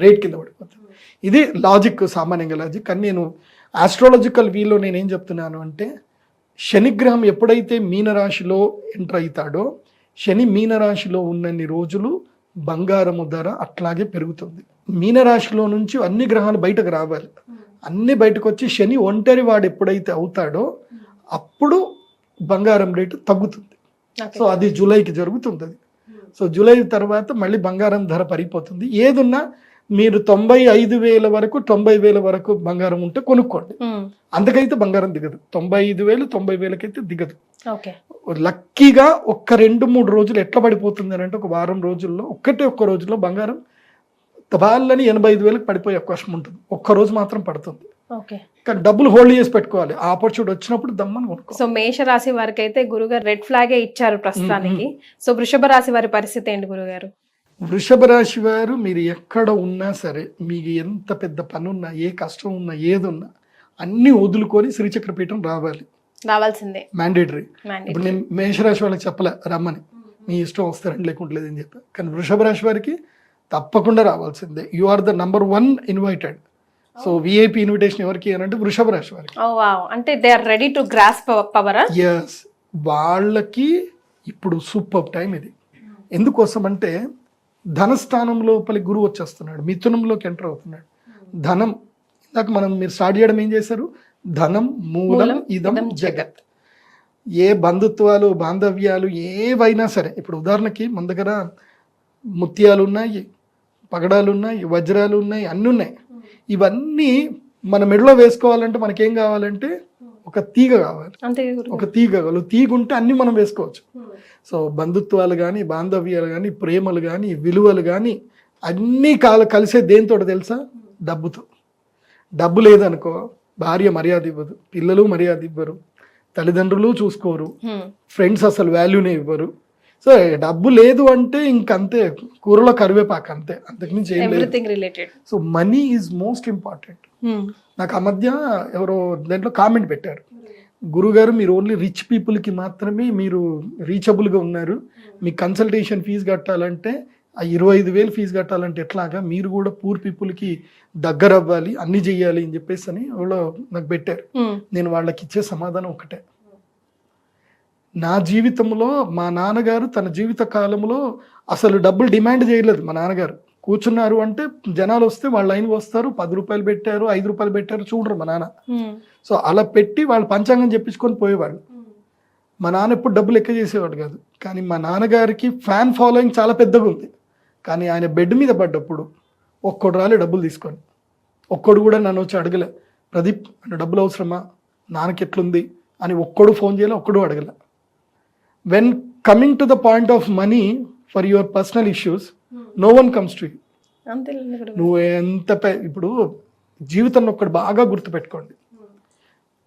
రేట్ కింద పడిపోతుంది. ఇది లాజిక్, సామాన్యంగా లాజిక్. కానీ నేను ఆస్ట్రాలజికల్ వీలో నేనేం చెప్తున్నాను అంటే శనిగ్రహం ఎప్పుడైతే మీనరాశిలో ఎంటర్ అవుతాడో శని మీనరాశిలో ఉన్నన్ని రోజులు బంగారము ధర అట్లాగే పెరుగుతుంది. మీనరాశిలో నుంచి అన్ని గ్రహాలు బయటకు రావాలి, అన్ని బయటకు వచ్చి శని ఒంటరి వాడు ఎప్పుడైతే అవుతాడో అప్పుడు బంగారం రేటు తగ్గుతుంది. సో అది జూలైకి జరుగుతుంది. అది సో జూలై తర్వాత మళ్ళీ బంగారం ధర పడిపోతుంది. ఏదున్నా మీరు 95,000 వరకు 90,000 వరకు బంగారం ఉంటే కొనుక్కోండి, అందుకైతే బంగారం దిగదు. 95,000 90,000 అయితే దిగదు. లక్కీగా ఒక్క 2-3 రోజులు ఎట్లా పడిపోతుంది అని అంటే ఒక వారం రోజుల్లో ఒక్క రోజుల్లో బంగారం తబాలని 85,000 పడిపోయే అవకాశం ఉంటుంది. ఒక్క రోజు మాత్రం పడుతుంది. కానీ డబ్బులు హోల్డ్ చేసి పెట్టుకోవాలి, ఆ ఆపర్చునిటీ వచ్చినప్పుడు దమ్మని కొనుక్కో. సో మేష రాశి వారికి అయితే గురుగారు రెడ్ ఫ్లాగే ఇచ్చారు ప్రస్తుతానికి. సో వృషభ రాశి వారి పరిస్థితి ఏంటి గురుగారు? వృషభ రాశి వారు మీరు ఎక్కడ ఉన్నా సరే, మీకు ఎంత పెద్ద పని ఉన్నా, ఏ కష్టం ఉన్నా, ఏదున్నా అన్ని వదులుకొని శ్రీచక్రపీఠం రావాల్సిందే, మ్యాండేటరీ. ఇప్పుడు నేను మేషరాశి వాళ్ళకి చెప్పలే రమ్మని, మీ ఇష్టం వస్తారని లేకుంటలేదని చెప్పా. కానీ వృషభ రాశి వారికి తప్పకుండా రావాల్సిందే. You are the number 1 invited. So VIP invitation ఎవరికి అని అంటే వృషభ రాశి వారికి. అంటే they are ready to grasp power. Yes, వాళ్ళకి ఇప్పుడు సూపర్ టైం ఇది. ఎందుకోసం అంటే ధనస్థానం లోపలి గురువు వచ్చేస్తున్నాడు, మిథునంలోకి ఎంటర్ అవుతున్నాడు. ధనం ఇందాక మీరు స్టార్ట్ చేయడం ఏం చేశారు, ధనం మూలం ఇదం జగత్. ఏ బంధుత్వాలు బాంధవ్యాలు ఏవైనా సరే, ఇప్పుడు ఉదాహరణకి మన దగ్గర ముత్యాలు ఉన్నాయి, పగడాలు ఉన్నాయి, వజ్రాలు ఉన్నాయి, అన్నీ ఉన్నాయి. ఇవన్నీ మన మెడలో వేసుకోవాలంటే మనకేం కావాలంటే ఒక తీగ కావాలి, ఒక తీగ కావాలి. తీగ ఉంటే అన్ని మనం వేసుకోవచ్చు. సో బంధుత్వాలు కానీ, బాంధవ్యాలు కానీ, ప్రేమలు కానీ, విలువలు కానీ అన్నీ కలిసే దేంతో తెలుసా, డబ్బుతో. డబ్బు లేదనుకో భార్య మర్యాద ఇవ్వదు, పిల్లలు మర్యాద ఇవ్వరు, తల్లిదండ్రులు చూసుకోరు, ఫ్రెండ్స్ అసలు వాల్యూనే ఇవ్వరు. సో డబ్బు లేదు అంటే ఇంకంతే, కూరలో కరివేపాకు అంతే, అంతకుమించి ఏం లేదు. So money is most important. నాకు ఆ మధ్య ఎవరో దాంట్లో కామెంట్ పెట్టారు, గురుగారు మీరు ఓన్లీ రిచ్ పీపుల్కి మాత్రమే మీరు రీచబుల్గా ఉన్నారు, మీ కన్సల్టేషన్ ఫీజు కట్టాలంటే ఆ 25,000 ఫీజు కట్టాలంటే ఎట్లాగా, మీరు కూడా పూర్ పీపుల్కి దగ్గర అవ్వాలి, అన్ని చెయ్యాలి అని చెప్పేసి అని వాళ్ళు నాకు పెట్టారు. నేను వాళ్ళకి ఇచ్చే సమాధానం ఒకటే, నా జీవితంలో మా నాన్నగారు తన జీవిత కాలంలో అసలు డబ్బులు డిమాండ్ చేయలేదు. మా నాన్నగారు కూర్చున్నారు అంటే జనాలు వస్తే వాళ్ళ లైన్ వస్తారు, 10 రూపాయలు పెట్టారు, 5 రూపాయలు పెట్టారు, చూడరు మా నాన్న. సో అలా పెట్టి వాళ్ళు పంచాంగం చెప్పించుకొని పోయేవాళ్ళు. మా నాన్న ఎప్పుడు డబ్బులు ఎక్కువ చేసేవాడు కాదు. కానీ మా నాన్నగారికి ఫ్యాన్ ఫాలోయింగ్ చాలా పెద్దగా ఉంది. కానీ ఆయన బెడ్ మీద పడ్డప్పుడు ఒక్కడు రాలే డబ్బులు తీసుకొని, ఒక్కడు కూడా నన్ను వచ్చి అడగలే, ప్రదీప్ అంటే డబ్బులు అవసరమా, నాన్నకి ఎట్లుంది అని ఒక్కడు ఫోన్ చేయలే, ఒక్కడు అడగలే. When coming to the point of money for your personal issues, no one comes to you. నువ్వు ఎంత ఇప్పుడు జీవితంలో ఒక్కడు బాగా గుర్తుపెట్టుకోండి,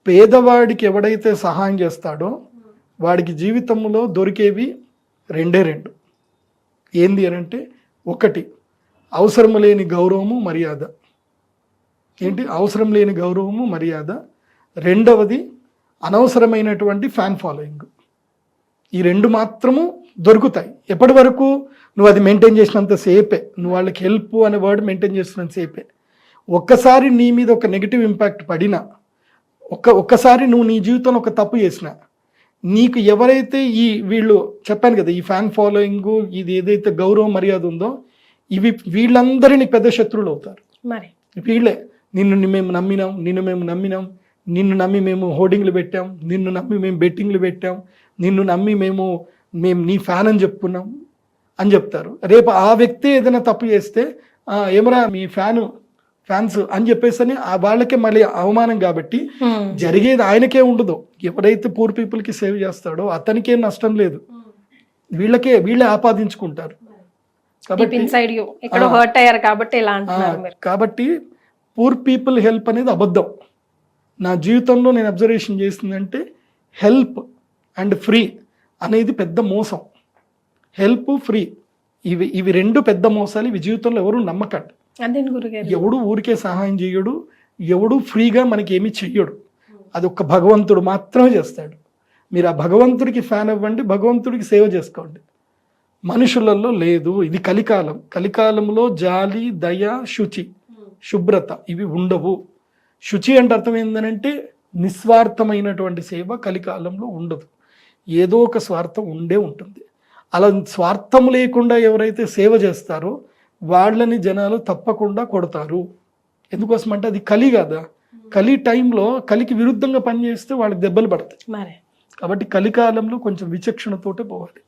పేదవాడికి ఎవడైతే సహాయం చేస్తాడో వాడికి జీవితంలో దొరికేవి 2 ఏంది అని అంటే, ఒకటి అవసరం లేని గౌరవము మర్యాద. ఏంటి అవసరం లేని గౌరవము మర్యాద. రెండవది అనవసరమైనటువంటి ఫ్యాన్ ఫాలోయింగ్. ఈ 2 మాత్రము దొరుకుతాయి. ఎప్పటి వరకు నువ్వు అది మెయింటైన్ చేసినంత సేపే, నువ్వు వాళ్ళకి హెల్ప్ అనే వర్డ్ మెయింటైన్ చేస్తున్నంత సేపే. ఒక్కసారి నీ మీద ఒక నెగిటివ్ ఇంపాక్ట్ పడినా, ఒక్కసారి నువ్వు నీ జీవితంలో ఒక తప్పు చేసినా, నీకు ఎవరైతే వీళ్ళు చెప్పాను కదా, ఈ ఫ్యాన్ ఫాలోయింగ్, ఇది ఏదైతే గౌరవం మర్యాద ఉందో, వీళ్ళందరినీ పెద్ద శత్రువులు అవుతారు. మరి వీళ్ళే నిన్ను మేము నమ్మినాం, నిన్ను నమ్మి మేము హోర్డింగ్లు పెట్టాం, నిన్ను నమ్మి మేము బెట్టింగ్లు పెట్టాం, నిన్ను నమ్మి మేము నీ ఫ్యాన్ అని చెప్పుకున్నాం అని చెప్తారు. రేపు ఆ వ్యక్తి ఏదైనా తప్పు చేస్తే ఏమరా మీ ఫ్యాన్స్ అని చెప్పేసి వాళ్ళకే మళ్ళీ అవమానం. కాబట్టి జరిగేది ఆయనకే ఉండదు. ఎవరైతే పూర్ పీపుల్కి సేవ్ చేస్తాడో అతనికేం నష్టం లేదు. వీళ్ళే ఆపాదించుకుంటారు. కాబట్టి ఇన్సైడ్ యూ ఎక్కడో హర్ట్ అయ్యారు కాబట్టి ఇలా అంటున్నారు మీరు. కాబట్టి పూర్ పీపుల్ హెల్ప్ అనేది అబద్ధం. నా జీవితంలో నేను అబ్జర్వేషన్ చేసిందంటే హెల్ప్ అండ్ ఫ్రీ అనేది పెద్ద మోసం. హెల్ప్, ఫ్రీ ఇవి రెండు పెద్ద మోసాలు. ఇవి జీవితంలో ఎవరు నమ్మకండి. అదే గురుగారు, ఎవడు ఊరికే సహాయం చేయడు, ఎవడు ఫ్రీగా మనకి ఏమీ చెయ్యడు. అది ఒక్క భగవంతుడు మాత్రమే చేస్తాడు. మీరు ఆ భగవంతుడికి ఫ్యాన్ అవ్వండి, భగవంతుడికి సేవ చేసుకోండి. మనుషులలో లేదు. ఇది కలికాలం. కలికాలంలో జాలి, దయ, శుచి, శుభ్రత ఇవి ఉండవు. శుచి అంటే అర్థం ఏంటంటే నిస్వార్థమైనటువంటి సేవ కలికాలంలో ఉండదు. ఏదో ఒక స్వార్థం ఉండే ఉంటుంది. అలా స్వార్థం లేకుండా ఎవరైతే సేవ చేస్తారో వాళ్ళని జనాలు తప్పకుండా కొడతారు. ఎందుకోసం అంటే అది కలి కదా. కలి టైంలో కలికి విరుద్ధంగా పనిచేస్తే వాళ్ళకి దెబ్బలు పడతాయి. కాబట్టి కలికాలంలో కొంచెం విచక్షణతోటే పోవాలి.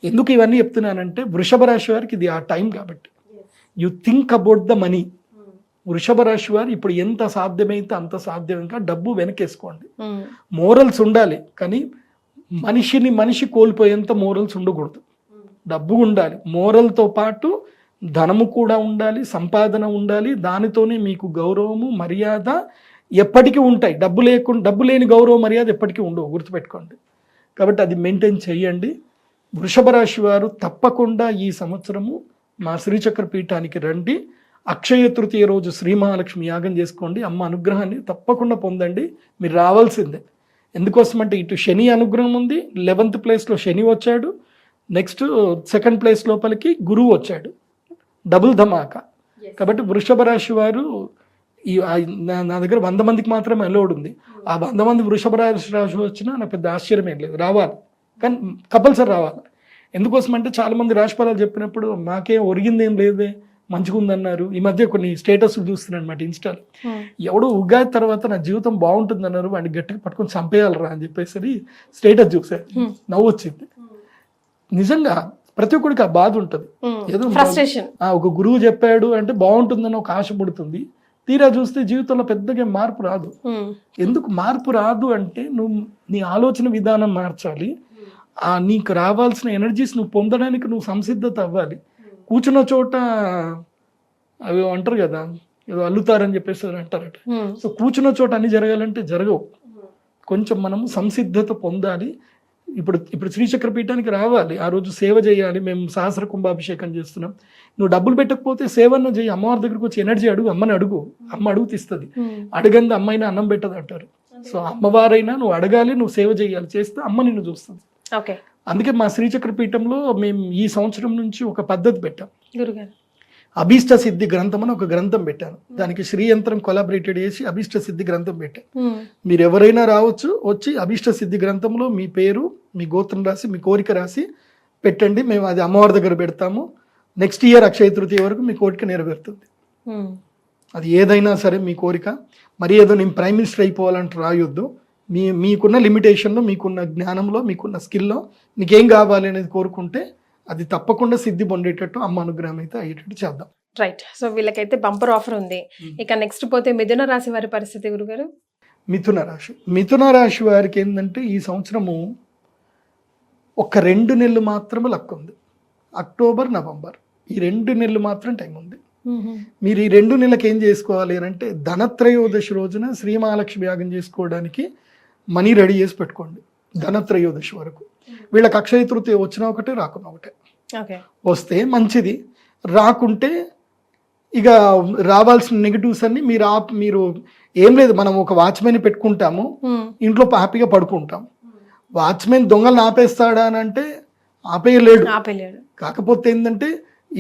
ఎందుకు ఇవన్నీ చెప్తున్నానంటే వృషభ రాశి వారికి ఇది ఆ టైం కాబట్టి. You think about the money. వృషభ రాశి వారు ఇప్పుడు ఎంత సాధ్యమైతే అంత సాధ్యం, ఇంకా డబ్బు వెనకేసుకోండి. మోరల్స్ ఉండాలి, కానీ మనిషి కోల్పోయేంత మోరల్స్ ఉండకూడదు. డబ్బు ఉండాలి, మోరల్తో పాటు ధనము కూడా ఉండాలి, సంపాదన ఉండాలి. దానితోనే మీకు గౌరవము, మర్యాద ఎప్పటికీ ఉంటాయి. డబ్బు లేని గౌరవ మర్యాద ఎప్పటికీ ఉండవు, గుర్తుపెట్టుకోండి. కాబట్టి అది మెయింటైన్ చేయండి. వృషభ రాశి వారు తప్పకుండా ఈ సంవత్సరము మా శ్రీచక్ర పీఠానికి రండి. అక్షయ తృతీయ రోజు శ్రీ మహాలక్ష్మి యాగం చేసుకోండి. అమ్మ అనుగ్రహాన్ని తప్పకుండా పొందండి. మీరు రావాల్సిందే. ఎందుకోసం అంటే ఇటు శని అనుగ్రహం ఉంది, 11th ప్లేస్లో శని వచ్చాడు, నెక్స్ట్ 2nd ప్లేస్ లోపలికి గురువు వచ్చాడు, డబుల్ ధమాకా. కాబట్టి వృషభ రాశి వారు నా దగ్గర 100 మందికి మాత్రమే అలౌడ్ ఉంది. ఆ 100 మంది వృషభ రాశి వచ్చినా నాకు పెద్ద ఆశ్చర్యం ఏం లేదు. రావాలి, కానీ కంపల్సరీ రావాలి. ఎందుకోసం అంటే చాలా మంది రాశిఫలాలు చెప్పినప్పుడు మాకేం ఒరిగింది ఏం లేదే, మంచిగా ఉందన్నారు. ఈ మధ్య కొన్ని స్టేటస్లు చూస్తున్నాను అనమాట ఇన్స్టాలో. ఎవడో ఉగాది తర్వాత నా జీవితం బాగుంటుందన్నారు, వాడిని గట్టిగా పట్టుకొని చంపేయాలరా అని చెప్పేసి స్టేటస్ చూసారు. నవ్వు వచ్చింది. నిజంగా ప్రతి ఒక్కడికి ఆ బాధ ఉంటుంది. ఏదో ఒక గురువు చెప్పాడు అంటే బాగుంటుందని ఒక ఆశ పుడుతుంది. తీరా చూస్తే జీవితంలో పెద్దగా మార్పు రాదు. ఎందుకు మార్పు రాదు అంటే నువ్వు నీ ఆలోచన విధానం మార్చాలి. నీకు రావాల్సిన ఎనర్జీస్ నువ్వు పొందడానికి నువ్వు సంసిద్ధత అవ్వాలి. కూర్చున్న చోట అవి అంటారు కదా, ఏదో అల్లుతారని చెప్పేసి అంటారట. సో కూర్చున్న చోట అన్ని జరగాలంటే జరగవు. కొంచెం మనము సంసిద్ధత పొందాలి. ఇప్పుడు శ్రీచక్ర పీఠానికి రావాలి, ఆ రోజు సేవ చేయాలి. మేము సహస్ర కుంభాభిషేకం చేస్తున్నాం. నువ్వు డబ్బులు పెట్టకపోతే సేవన్న చేయి. అమ్మవారి దగ్గరకు వచ్చి ఎనర్జీ అడుగు, అమ్మని అడుగు. అమ్మ అడుగు తీస్తుంది. అడగంది అమ్మైనా అన్నం పెట్టదు అంటారు. సో అమ్మవారైనా నువ్వు అడగాలి, నువ్వు సేవ చేయాలి. చేస్తే అమ్మ నిన్ను చూస్తుంది. అందుకే మా శ్రీచక్ర పీఠంలో మేము ఈ సంవత్సరం నుంచి ఒక పద్ధతి పెట్టాం. అభీష్ట సిద్ధి గ్రంథం అని ఒక గ్రంథం పెట్టాను. దానికి శ్రీ యంత్రం కొలాబరేటెడ్ చేసి అభీష్ట సిద్ధి గ్రంథం పెట్టాను. మీరు ఎవరైనా రావచ్చు, వచ్చి అభీష్ట సిద్ధి గ్రంథంలో మీ పేరు, మీ గోత్రం రాసి, మీ కోరిక రాసి పెట్టండి. మేము అది అమ్మవారి దగ్గర పెడతాము. నెక్స్ట్ ఇయర్ అక్షయ తృతీయ వరకు మీ కోరిక నెరవేరుతుంది. అది ఏదైనా సరే మీ కోరిక. మరి ఏదో నేను ప్రైమ్ మినిస్టర్ అయిపోవాలంటే రాయొద్దు. మీకున్న లిమిటేషన్లో, మీకున్న జ్ఞానంలో, మీకున్న స్కిల్లో మీకేం కావాలి అనేది కోరుకుంటే అది తప్పకుండా సిద్ధి పొందేటట్టు, అమ్మ అనుగ్రహం అయితే అయ్యేటట్టు చేద్దాం. రైట్. సో వీళ్ళకైతే బంపర్ ఆఫర్ ఉంది. ఇక నెక్స్ట్ పోతే మిథున రాశి వారి పరిస్థితి గురుగారు. మిథున రాశి వారికి ఏంటంటే ఈ సంవత్సరము ఒక 2 నెలలు మాత్రమే లక్ ఉంది. అక్టోబర్, నవంబర్ ఈ 2 నెలలు మాత్రం టైం ఉంది. మీరు ఈ 2 నెలలకు ఏం చేసుకోవాలి అంటే ధనత్రయోదశి రోజున శ్రీ మహాలక్ష్మి యాగం చేసుకోవడానికి మనీ రెడీ చేసి పెట్టుకోండి. ధనత్రయోదశి వరకు వీళ్ళకి అక్షయ తృతీయ వచ్చినా ఒకటే, రాకున్నా ఒకటే. వస్తే మంచిది, రాకుంటే ఇక రావాల్సిన నెగిటివ్స్ అన్ని మీరు ఏం లేదు. మనం ఒక వాచ్మెన్ పెట్టుకుంటాము, ఇంట్లో హ్యాపీగా పడుకుంటాం. వాచ్మెన్ దొంగలను ఆపేస్తాడా అని అంటే ఆపేయలేడు. కాకపోతే ఏంటంటే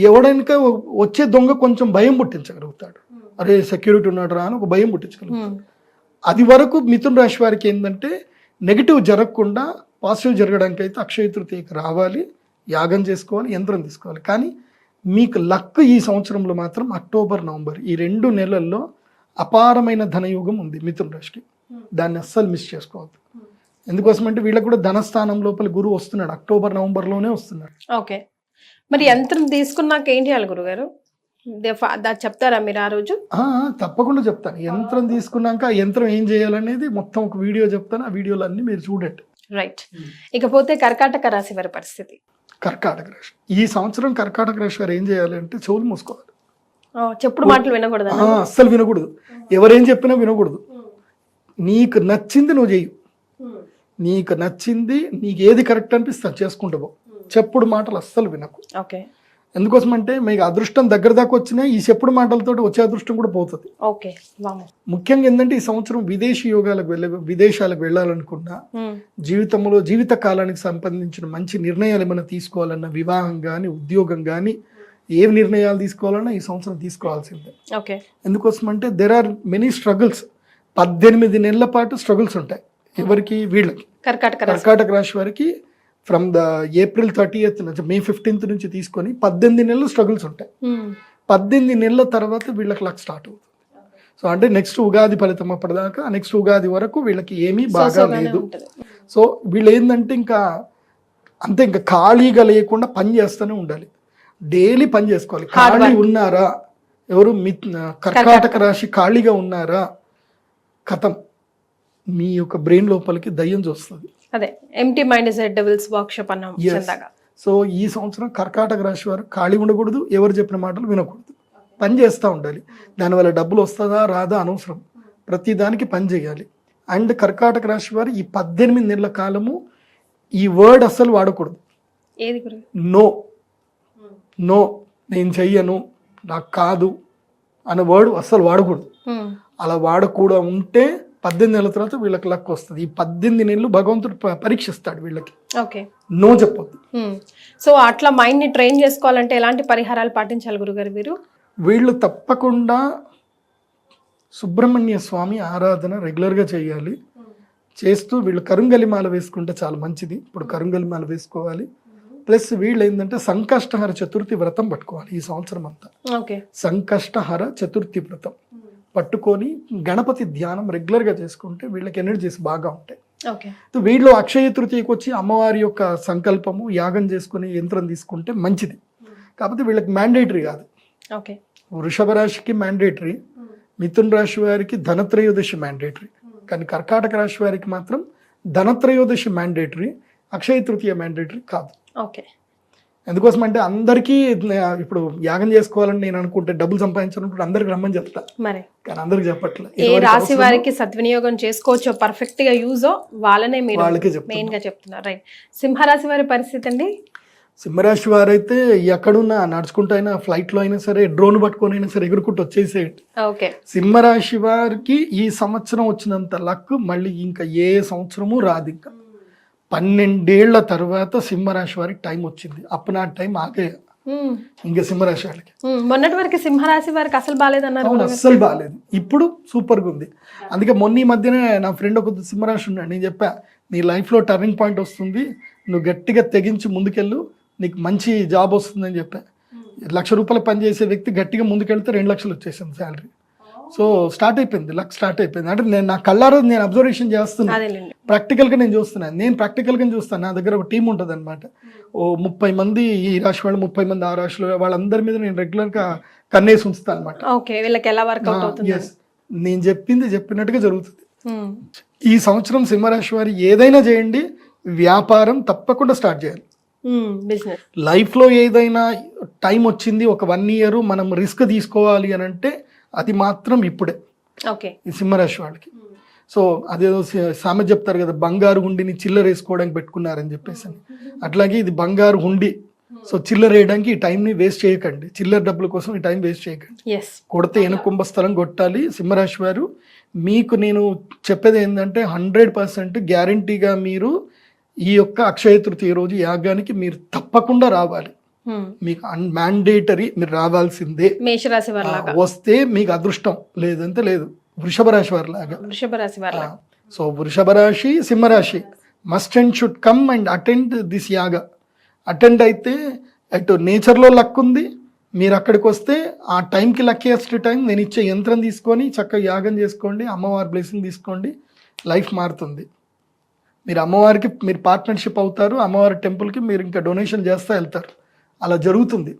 ఎవడైనా వచ్చే దొంగ కొంచెం భయం పుట్టించగలుగుతాడు. అరే సెక్యూరిటీ ఉన్నాడు రా అని ఒక భయం పుట్టించగలుగుతాడు. అది వరకు మిథున రాశి వారికి ఏంటంటే నెగిటివ్ జరగకుండా పాజిటివ్ జరగడానికి అయితే అక్షయ తృతీయకి రావాలి, యాగం చేసుకోవాలి, యంత్రం తీసుకోవాలి. కానీ మీకు లక్ ఈ సంవత్సరంలో మాత్రం అక్టోబర్, నవంబర్ ఈ 2 నెలల్లో అపారమైన ధనయోగం ఉంది మిథున రాశికి. దాన్ని అస్సలు మిస్ చేసుకోవద్దు. ఎందుకోసమంటే వీళ్ళకి కూడా ధనస్థానం లోపల గురువు వస్తున్నాడు. అక్టోబర్, నవంబర్లోనే వస్తున్నాడు. ఓకే. మరి యంత్రం తీసుకున్నాక ఏం చేయాలి గురుగారు? చెప్తారా మీరు ఆ రోజు? తప్పకుండా చెప్తాను. యంత్రం తీసుకున్నాక ఆ యంత్రం ఏం చేయాలనేది మొత్తం ఒక వీడియో చెప్తాను. ఆ వీడియోలు అన్ని మీరు చూడండి. రైట్. ఇకపోతే కర్కాటక రాశి వారి పరిస్థితి. కర్కాటక రాశి ఈ సంవత్సరం కర్కాటక రాశి వారు ఏం చేయాలి అంటే చెవులు మూసుకోవాలి. చెప్పుడు మాటలు వినకూడదు. అస్సలు వినకూడదు, ఎవరేం చెప్పినా వినకూడదు. నీకు నచ్చింది నువ్వు చెయ్యి, నీకు నచ్చింది, నీకు ఏది కరెక్ట్ అనిపిస్తే చేసుకుంటూ పో. చెప్పుడు మాటలు అస్సలు వినకు. ఓకే. ఎందుకోసం అంటే మీకు అదృష్టం దగ్గర దాకా వచ్చినా ఈ చెప్పుడు మాటలతో వచ్చే అదృష్టం కూడా పోతుంది. ఓకే. ముఖ్యంగా ఏంటంటే ఈ సంవత్సరం విదేశీ యోగాలకు విదేశాలకు వెళ్ళాలనుకున్నా, జీవితంలో జీవిత కాలానికి సంబంధించిన మంచి నిర్ణయాలు ఏమైనా తీసుకోవాలన్నా, వివాహం కానీ ఉద్యోగం కానీ ఏవి నిర్ణయాలు తీసుకోవాలన్నా ఈ సంవత్సరం తీసుకోవాల్సిందే. ఓకే. ఎందుకోసం అంటే దెర్ ఆర్ మెనీ స్ట్రగుల్స్. 18 నెలల పాటు స్ట్రగుల్స్ ఉంటాయి. ఎవరికి? వీళ్ళకి, కర్కాటక రాశి వారికి. From the April 30th May 15th నుంచి తీసుకొని 18 నెలలు స్ట్రగుల్స్ ఉంటాయి. 18 నెలల తర్వాత వీళ్ళకి లక్ స్టార్ట్ అవుతుంది. సో అంటే నెక్స్ట్ ఉగాది ఫలితం అప్పటిదాకా, నెక్స్ట్ ఉగాది వరకు వీళ్ళకి ఏమీ బాగా లేదు. సో వీళ్ళు ఏంటంటే ఇంకా అంతే, ఇంకా ఖాళీగా లేకుండా పని చేస్తూనే ఉండాలి, డైలీ పని చేసుకోవాలి. ఖాళీ ఉన్నారా ఎవరు? కర్కాటక రాశి ఖాళీగా ఉన్నారా, కథం మీ యొక్క బ్రెయిన్ లోపలికి దయ్యం చూస్తుంది. అదే empty mind is a devils workshop అన్నాం చందాగా. సో ఈ సంవత్సరం కర్కాటక రాశి వారు ఖాళీ ఉండకూడదు, ఎవరు చెప్పిన మాటలు వినకూడదు, పని చేస్తూ ఉండాలి. దానివల్ల డబ్బులు వస్తుందా రాదా అనవసరం, ప్రతి దానికి పని చేయాలి. అండ్ కర్కాటక రాశి వారు ఈ 18 నెలల కాలము ఈ వర్డ్ అస్సలు వాడకూడదు. ఏది? నో, నో, నేను చెయ్యను, నాకు కాదు అనే వర్డ్ అస్సలు వాడకూడదు. అలా వాడకూడదు ఉంటే 18 నెలల తర్వాత వీళ్ళకి లక్ వస్తుంది. ఈ 18 నెలలు భగవంతుడు పరీక్షిస్తాడు వీళ్ళకి. ఓకే. నో చెప్పొద్దు. సో అట్లా మైండ్ ని ట్రైన్ చేసుకోవాలంటే ఎలాంటి పరిహారాలు పాటించాలి గురుగారు వీరు? వీళ్ళు తప్పకుండా సుబ్రహ్మణ్య స్వామి ఆరాధన రెగ్యులర్గా చేయాలి. చేస్తూ వీళ్ళు కరుంగలిమాల వేసుకుంటే చాలా మంచిది. ఇప్పుడు కరుంగలిమాల వేసుకోవాలి. ప్లస్ వీళ్ళు ఏంటంటే సంకష్టహర చతుర్థి వ్రతం పట్టుకోవాలి ఈ సంవత్సరం అంతా. ఓకే. సంకష్టహర చతుర్థి వ్రతం పట్టుకొని గణపతి ధ్యానం రెగ్యులర్గా చేసుకుంటే వీళ్ళకి ఎనర్జీస్ బాగా ఉంటాయి. వీళ్ళు అక్షయ తృతీయకి వచ్చి అమ్మవారి యొక్క సంకల్పము యాగం చేసుకుని యంత్రం తీసుకుంటే మంచిది. కాకపోతే వీళ్ళకి మ్యాండేటరీ కాదు. వృషభ రాశికి మ్యాండేటరీ, మిథున రాశి వారికి ధనత్రయోదశి మ్యాండేటరీ. కానీ కర్కాటక రాశి వారికి మాత్రం ధనత్రయోదశి మ్యాండేటరీ, అక్షయ తృతీయ మ్యాండేటరీ కాదు. ఓకే. ఎందుకోసం అంటే అందరికీ ఇప్పుడు యాగం చేసుకోవాలని నేను అనుకుంటే, డబ్బులు సంపాదించాలనుకుంటే అందరికి రమ్మని చెప్తా, మరి కానీ అందరికి చెప్పట్లేదు. ఏ రాశి వారికి సద్వినియోగం చేసుకోవచ్చో, పర్ఫెక్ట్ గా యూజో వాళ్ళనే మీరు మెయిన్ గా చెప్తున్నారు. రైట్. సింహరాశి వారి పరిస్థితి అండి? సింహరాశి వారైతే ఎక్కడున్నా నడుచుకుంటూ అయినా, ఫ్లైట్ లో అయినా సరే, డ్రోన్ పట్టుకొని అయినా సరే ఎగురుకుంటూ వచ్చేసేయండి. ఓకే. సింహరాశి వారికి ఈ సంవత్సరం వచ్చినంత లక్ మళ్ళీ ఇంకా ఏ సంవత్సరము రాదు. ఇంకా 12 ఏళ్ల తర్వాత సింహరాశి వారికి టైం వచ్చింది. అప్పుడు ఆ టైం ఆగే ఇంకా సింహరాశి వాళ్ళకి. మొన్నటి వరకు సింహరాశి వారికి అసలు బాగాలేదన్నారు. అస్సలు బాగాలేదు, ఇప్పుడు సూపర్ గా ఉంది. అందుకే మొన్న ఈ మధ్యనే నా ఫ్రెండ్ ఒక సింహరాశి ఉన్నాడు, నేను చెప్పా నీ లైఫ్ లో టర్నింగ్ పాయింట్ వస్తుంది, నువ్వు గట్టిగా తెగించి ముందుకెళ్ళు, నీకు మంచి జాబ్ వస్తుందని చెప్పా. ₹1,00,000 పనిచేసే వ్యక్తి గట్టిగా ముందుకెళ్తే 2 లక్షలు వచ్చేసింది శాలరీ. సో స్టార్ట్ అయిపోయింది, లక్ స్టార్ట్ అయిపోయింది. అంటే నేను నా కళ్ళారా నేను అబ్జర్వేషన్ చేస్తున్నాను, ప్రాక్టికల్గా నేను చూస్తున్నాను. నేను ప్రాక్టికల్గా చూస్తాను. నా దగ్గర ఒక టీం ఉంటుంది అనమాట. ఓ 30 మంది ఈ రాశి వాళ్ళు, 30 మంది ఆ రాశిలో, వాళ్ళందరి మీద నేను రెగ్యులర్గా కన్నేసి ఉంచుతాను అనమాట. నేను చెప్పినట్టుగా జరుగుతుంది. ఈ సంవత్సరం సింహరాశి వారి ఏదైనా చేయండి, వ్యాపారం తప్పకుండా స్టార్ట్ చేయాలి. లైఫ్ లో ఏదైనా టైం వచ్చింది, ఒక 1 year మనం రిస్క్ తీసుకోవాలి అని అంటే అది మాత్రం ఇప్పుడే ఈ సింహరాశి వాళ్ళకి. సో అదేదో సామెత చెప్తారు కదా, బంగారు హుండిని చిల్లర వేసుకోవడానికి పెట్టుకున్నారని చెప్పేసి. అట్లాగే ఇది బంగారు హుండి. సో చిల్లర వేయడానికి ఈ టైంని వేస్ట్ చేయకండి, చిల్లర డబ్బుల కోసం ఈ టైం వేస్ట్ చేయకండి. కొడితే ఎనుకుంభ స్థలం కొట్టాలి. సింహరాశి వారు మీకు నేను చెప్పేది ఏంటంటే 100% గ్యారంటీగా మీరు ఈ యొక్క అక్షయ తృతీయ రోజు యాగానికి మీరు తప్పకుండా రావాలి. మీకు మ్యాండేటరీ, మీరు రావాల్సిందే. మేషరాశి వారిలాగా వస్తే మీకు అదృష్టం, లేదంటే లేదు. వృషభ రాశి వారిలాగా. సో వృషభ రాశి, సింహరాశి must and should come and attend this yaga. Attend అయితే అటు నేచర్లో లక్ ఉంది, మీరు అక్కడికి వస్తే ఆ టైంకి లక్కీయెస్ట్ టైం. నేను ఇచ్చే యంత్రం తీసుకొని చక్కగా యాగం చేసుకోండి, అమ్మవారి బ్లెస్సింగ్ తీసుకోండి, లైఫ్ మారుతుంది. మీరు అమ్మవారికి మీరు పార్ట్నర్షిప్ అవుతారు, అమ్మవారి టెంపుల్కి మీరు ఇంకా డొనేషన్ చేస్తూ వెళ్తారు. అలా జరుగుతుంది,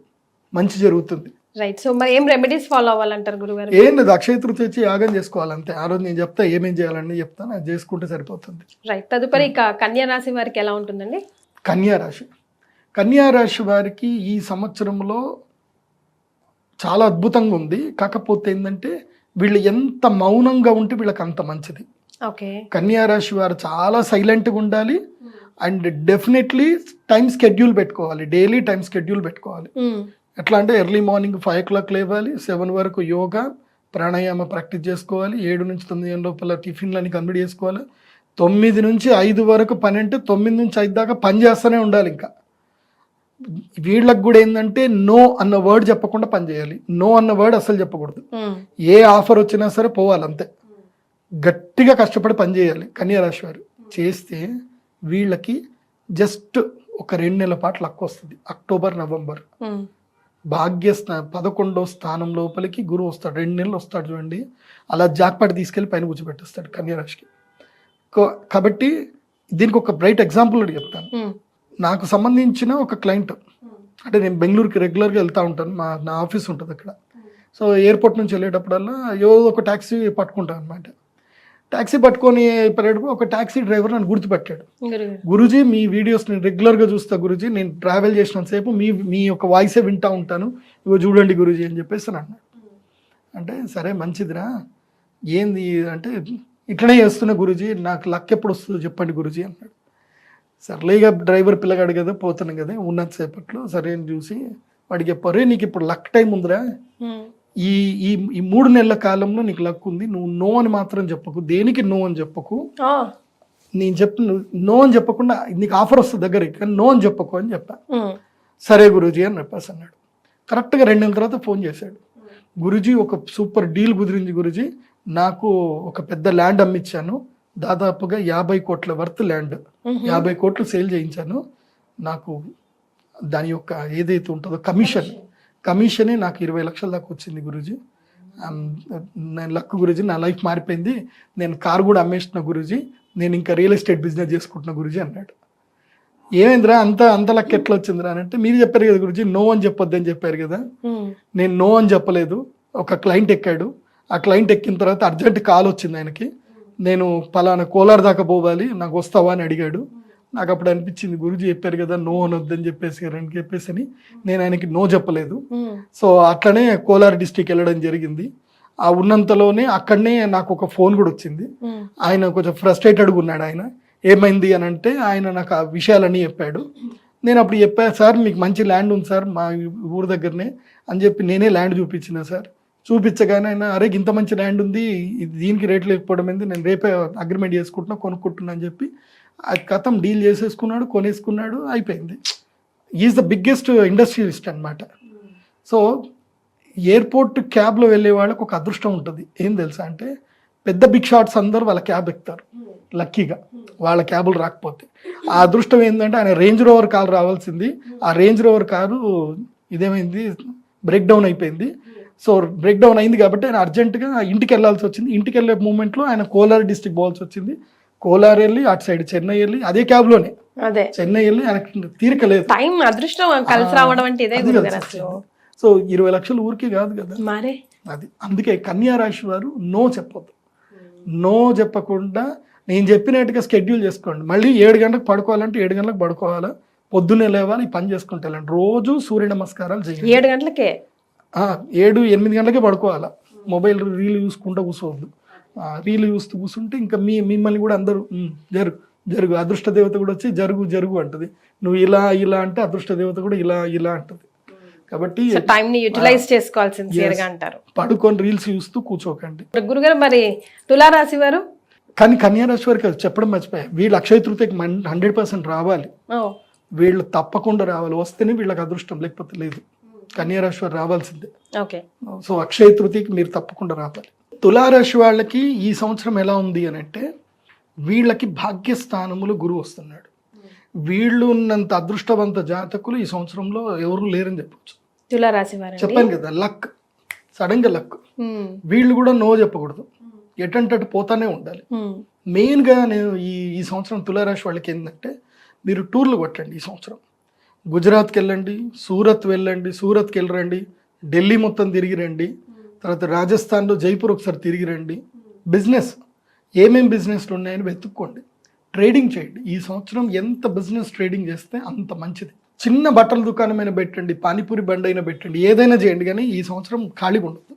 మంచి జరుగుతుంది. రైట్. సో మరి ఏం రెమెడీస్ ఫాలో అవ్వాలంటారు గురుగారు? ఏం లేదు, అక్షయ తృతీయ వచ్చి యాగం చేసుకోవాలి అంతే. ఆ రోజు నేను చెప్తా ఏమేం చేయాలని చెప్తాను, అది చేసుకుంటే సరిపోతుంది. రైట్. తదుపరి ఇక కన్యా రాశి వారికి ఎలా ఉంటుందండి? కన్యా రాశి వారికి ఈ సంవత్సరంలో చాలా అద్భుతంగా ఉంది. కాకపోతే ఏంటంటే వీళ్ళు ఎంత మౌనంగా ఉంటే వీళ్ళకి అంత మంచిది. ఓకే. కన్యా రాశి వారు చాలా సైలెంట్గా ఉండాలి అండ్ డెఫినెట్లీ టైం స్కెడ్యూల్ పెట్టుకోవాలి, డైలీ టైం స్కెడ్యూల్ పెట్టుకోవాలి. ఎట్లా అంటే ఎర్లీ మార్నింగ్ 5 o'clock లేవాలి, 7 వరకు యోగా ప్రాణాయామ ప్రాక్టీస్ చేసుకోవాలి, 7 నుంచి 9 లోపల టిఫిన్లని కంప్లీట్ చేసుకోవాలి, 9 నుంచి 5 వరకు పని అంటే 9 నుంచి 5 దాకా పని చేస్తూనే ఉండాలి. ఇంకా వీళ్ళకి కూడా ఏంటంటే నో అన్న వర్డ్ చెప్పకుండా పని చేయాలి. నో అన్న వర్డ్ అసలు చెప్పకూడదు. ఏ ఆఫర్ వచ్చినా సరే పోవాలి అంతే. గట్టిగా కష్టపడి పని చేయాలి కన్యా రాశి వారు. చేస్తే వీళ్ళకి జస్ట్ ఒక 2 నెలల పాటు లక్ వస్తుంది. అక్టోబర్, నవంబర్ భాగ్య 11వ స్థానం లోపలికి గురువు వస్తాడు. 2 నెలలు వస్తాడు చూడండి. అలా జాక్పాట్ తీసుకెళ్లి పైన కూర్చోబెట్టేస్తాడు కన్యా రాశికి. కాబట్టి దీనికి ఒక బ్రైట్ ఎగ్జాంపుల్ కూడా చెప్తాను. నాకు సంబంధించిన ఒక క్లయింట్, అంటే నేను బెంగళూరుకి రెగ్యులర్గా వెళ్తూ ఉంటాను, నా ఆఫీస్ ఉంటుంది అక్కడ. సో ఎయిర్పోర్ట్ నుంచి వెళ్ళేటప్పుడల్లా ఏదో ఒక ట్యాక్సీ పట్టుకుంటాను అనమాట. ట్యాక్సీ పట్టుకొని ఒక ట్యాక్సీ డ్రైవర్ నన్ను గుర్తుపెట్టాడు. గురూజీ మీ వీడియోస్ నేను రెగ్యులర్గా చూస్తా గురూజీ, నేను ట్రావెల్ చేసినంతసేపు మీ యొక్క వాయిసే వింటూ ఉంటాను, ఇగో చూడండి గురూజీ అని చెప్పేసి అన్నాడు. అంటే సరే మంచిదిరా, ఏంది అంటే ఇట్లనే చేస్తున్నా గురూజీ, నాకు లక్ ఎప్పుడు వస్తుందో చెప్పండి గురూజీ అన్నాడు. సర్లేగా డ్రైవర్ పిల్లగాడు కదా, పోతున్నాం కదా ఉన్నంతసేపట్లో సరే అని చూసి వాడికి చెప్పారు, నీకు ఇప్పుడు లక్ టైం ఉందిరా, ఈ ఈ 3 నెలల కాలంలో నీకు లక్ ఉంది, నువ్వు నో అని మాత్రం చెప్పకు, దేనికి నో అని చెప్పకు, నేను నో అని చెప్పకుండా నీకు ఆఫర్ వస్తుంది దగ్గరికి, కానీ నో అని చెప్పకు అని చెప్పా. సరే గురూజీ అని చెప్పేసి అన్నాడు. కరెక్ట్గా 2 నెలల తర్వాత ఫోన్ చేశాడు. గురూజీ ఒక సూపర్ డీల్ కుదిరింది గురూజీ, నాకు ఒక పెద్ద ల్యాండ్ అమ్మిచ్చాను, దాదాపుగా 50 కోట్ల వర్త్ ల్యాండ్, 50 కోట్లు సేల్ చేయించాను, నాకు దాని యొక్క ఏదైతే ఉంటుందో కమిషనే నాకు 20 లక్షల దాకా వచ్చింది గురూజీ. నేను లక్ గురూజీ, నా లైఫ్ మారిపోయింది, నేను కారు కూడా అమ్మేస్తున్నా గురూజీ, నేను ఇంకా రియల్ ఎస్టేట్ బిజినెస్ చేసుకుంటున్నా గురూజీ అన్నాడు. ఏమైందిరా అంత లక్ ఎట్లా వచ్చిందిరా అని అంటే, మీరు చెప్పారు కదా గురూజీ నో అని చెప్పొద్దని చెప్పారు కదా, నేను నో అని చెప్పలేదు. ఒక క్లయింట్ ఎక్కాడు, ఆ క్లయింట్ ఎక్కిన తర్వాత అర్జెంట్ కాల్ వచ్చింది ఆయనకి, నేను పలానా కోలార్ దాకా పోవాలి, నాకు వస్తావా అని అడిగాడు. నాకు అప్పుడు అనిపించింది గురూజీ చెప్పారు కదా నో అని వద్దని చెప్పేసి అని నేను ఆయనకి నో చెప్పలేదు. సో అట్లనే కోలార్ డిస్టిక్ వెళ్ళడం జరిగింది. ఆ ఉన్నంతలోనే అక్కడనే నాకు ఒక ఫోన్ కూడా వచ్చింది. ఆయన కొంచెం ఫ్రస్ట్రేటెడ్గా ఉన్నాడు. ఆయన ఏమైంది అని అంటే ఆయన నాకు ఆ విషయాలన్నీ చెప్పాడు. నేను అప్పుడు చెప్పాను, సార్ మీకు మంచి ల్యాండ్ ఉంది సార్ మా ఊరు దగ్గరనే అని చెప్పి నేనే ల్యాండ్ చూపించిన సార్. చూపించగానే ఆయన అరే ఇంత మంచి ల్యాండ్ ఉంది, దీనికి రేట్లు లేకపోవడం ఏంది, నేను రేపే అగ్రిమెంట్ చేసుకుంటున్నా కొనుక్కుంటున్నా అని చెప్పి ఆ కథం డీల్ చేసేసుకున్నాడు, కొనేసుకున్నాడు, అయిపోయింది. ఈజ్ ద బిగ్గెస్ట్ ఇండస్ట్రియలిస్ట్ అనమాట. సో ఎయిర్పోర్ట్ క్యాబ్లో వెళ్ళే వాళ్ళకి ఒక అదృష్టం ఉంటుంది. ఏం తెలుసా అంటే పెద్ద బిగ్ షాట్స్ అందరూ వాళ్ళ క్యాబ్ ఎక్కుతారు లక్కీగా, వాళ్ళ క్యాబులు రాకపోతే. ఆ అదృష్టం ఏంటంటే ఆయన రేంజ్ రోవర్ కారు రావాల్సింది, ఆ రేంజ్ రోవర్ కారు ఇదేమైంది బ్రేక్ డౌన్ అయిపోయింది. సో బ్రేక్ డౌన్ అయింది కాబట్టి ఆయన అర్జెంటుగా ఇంటికి వెళ్ళాల్సి వచ్చింది. ఇంటికి వెళ్ళే మూమెంట్లో ఆయన కోలార్ డిస్టిక్ పోవాల్సి వచ్చింది. కోలార్ వెళ్ళి అటు సైడ్ చెన్నై వెళ్ళి అదే క్యాబ్లోనే చెన్నై వెళ్ళి ఆయనకు తీరికలేదు. టైం అదృష్టం కలిసి రావడం అంటే ఇదే. సో 20 లక్షలు ఊరికే కాదు కదా మరి అది. అందుకే కన్యా రాశి వారు నో చెప్పొద్దు. నో చెప్పకుండా నేను చెప్పినట్టుగా స్కెడ్యూల్ చేసుకోండి. మళ్ళీ 7 గంటలకు పడుకోవాలంటే 7 గంటలకు పడుకోవాలా, పొద్దున్నే లేవాలి, పని చేసుకుంటే వెళ్ళండి. రోజు సూర్య నమస్కారాలు చేయండి. 7 గంటలకే 7-8 గంటలకే పడుకోవాలా. మొబైల్ రీల్ చూసుకుంటూ కూర్చోవద్దు. రీల్ చూస్తూ కూర్చుంటే ఇంకా మిమ్మల్ని కూడా అందరూ జరుగు అదృష్ట దేవత కూడా వచ్చి జరుగు అంటది. నువ్వు ఇలా అంటే అదృష్ట దేవత కూడా ఇలా అంటది. కాబట్టి టైం ని యూటిలైజ్ చేసుకోవాలి సిన్సియర్గా అంటారు. పడుకొని రీల్స్ చూస్తూ కూర్చోకండి. గురుగారు మరి తులారాశి వారు? కానీ కన్యా రాశి వారికి చెప్పడం మర్చిపోయా, వీళ్ళు అక్షయ తృతీయకి 100% రావాలి. వీళ్ళు తప్పకుండా రావాలి, వస్తేనే వీళ్ళకి అదృష్టం, లేకపోతే లేదు. కన్యా రాశి వారు రావాల్సిందే. సో అక్షయ తృతీయకి మీరు తప్పకుండా రావాలి. తులారాశి వాళ్ళకి ఈ సంవత్సరం ఎలా ఉంది అని అంటే వీళ్ళకి భాగ్యస్థానములు గురువు వస్తున్నాడు. వీళ్ళు ఉన్నంత అదృష్టవంత జాతకులు ఈ సంవత్సరంలో ఎవరు లేరని చెప్పొచ్చు. తులారాశి వారు చెప్పాను కదా లక్, సడన్ గా లక్. వీళ్ళు కూడా నో చెప్పకూడదు, ఎటంటే పోతానే ఉండాలి. మెయిన్ గా నేను ఈ సంవత్సరం తులారాశి వాళ్ళకి ఏంటంటే మీరు టూర్లు కొట్టండి. ఈ సంవత్సరం గుజరాత్కి వెళ్ళండి, సూరత్ వెళ్ళండి, సూరత్కి వెళ్ళరండి, ఢిల్లీ మొత్తం తిరిగి రండి, తర్వాత రాజస్థాన్లో జైపూర్ ఒకసారి తిరిగి రండి. బిజినెస్ ఏమేమి బిజినెస్లు ఉన్నాయని వెతుక్కోండి, ట్రేడింగ్ చేయండి. ఈ సంవత్సరం ఎంత బిజినెస్ ట్రేడింగ్ చేస్తే అంత మంచిది. చిన్న బట్టల దుకాణమైనా పెట్టండి, పానీపూరి బండి అయినా పెట్టండి, ఏదైనా చేయండి, కానీ ఈ సంవత్సరం ఖాళీగా ఉండదు.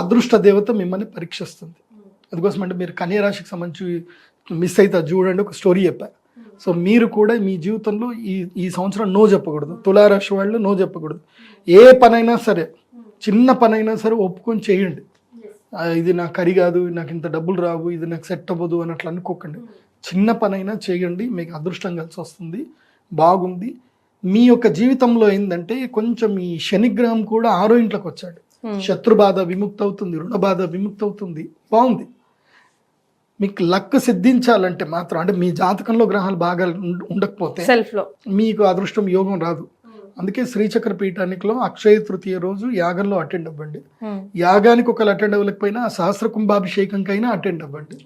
అదృష్ట దేవత మిమ్మల్ని పరీక్షిస్తుంది. అందుకోసం అంటే మీరు కన్యా రాశికి సంబంధించి మిస్ అయితే చూడండి, ఒక స్టోరీ చెప్పారు. సో మీరు కూడా మీ జీవితంలో ఈ సంవత్సరం నో చెప్పకూడదు. తులారాశి వాళ్ళు నో చెప్పకూడదు. ఏ పనైనా సరే, చిన్న పనైనా సరే ఒప్పుకొని చేయండి. ఇది నాకు కరి కాదు, నాకు ఇంత డబ్బులు రావు, ఇది నాకు సెట్ అవ్వదు అని అట్లా అనుకోకండి. చిన్న పనైనా చేయండి, మీకు అదృష్టం కలిసి వస్తుంది, బాగుంది. మీ యొక్క జీవితంలో ఏంటంటే కొంచెం ఈ శనిగ్రహం కూడా 6వ ఇంట్లోకి వచ్చాడు. శత్రు బాధ విముక్తి అవుతుంది, రుణ బాధ విముక్తి అవుతుంది, బాగుంది. మీకు లక్ సిద్ధించాలంటే మాత్రం, అంటే మీ జాతకంలో గ్రహాలు బాగా ఉండకపోతే సెల్ఫ్లో మీకు అదృష్టం యోగం రాదు. అందుకే శ్రీచక్ర పీఠానికిలో అక్షయ తృతీయ రోజు యాగంలో అటెండ్ అవ్వండి. యాగానికి ఒకళ్ళు అటెండ్ అవ్వలేకపోయినా సహస్ర కుంభాభిషేకంకైనా అటెండ్ అవ్వండి.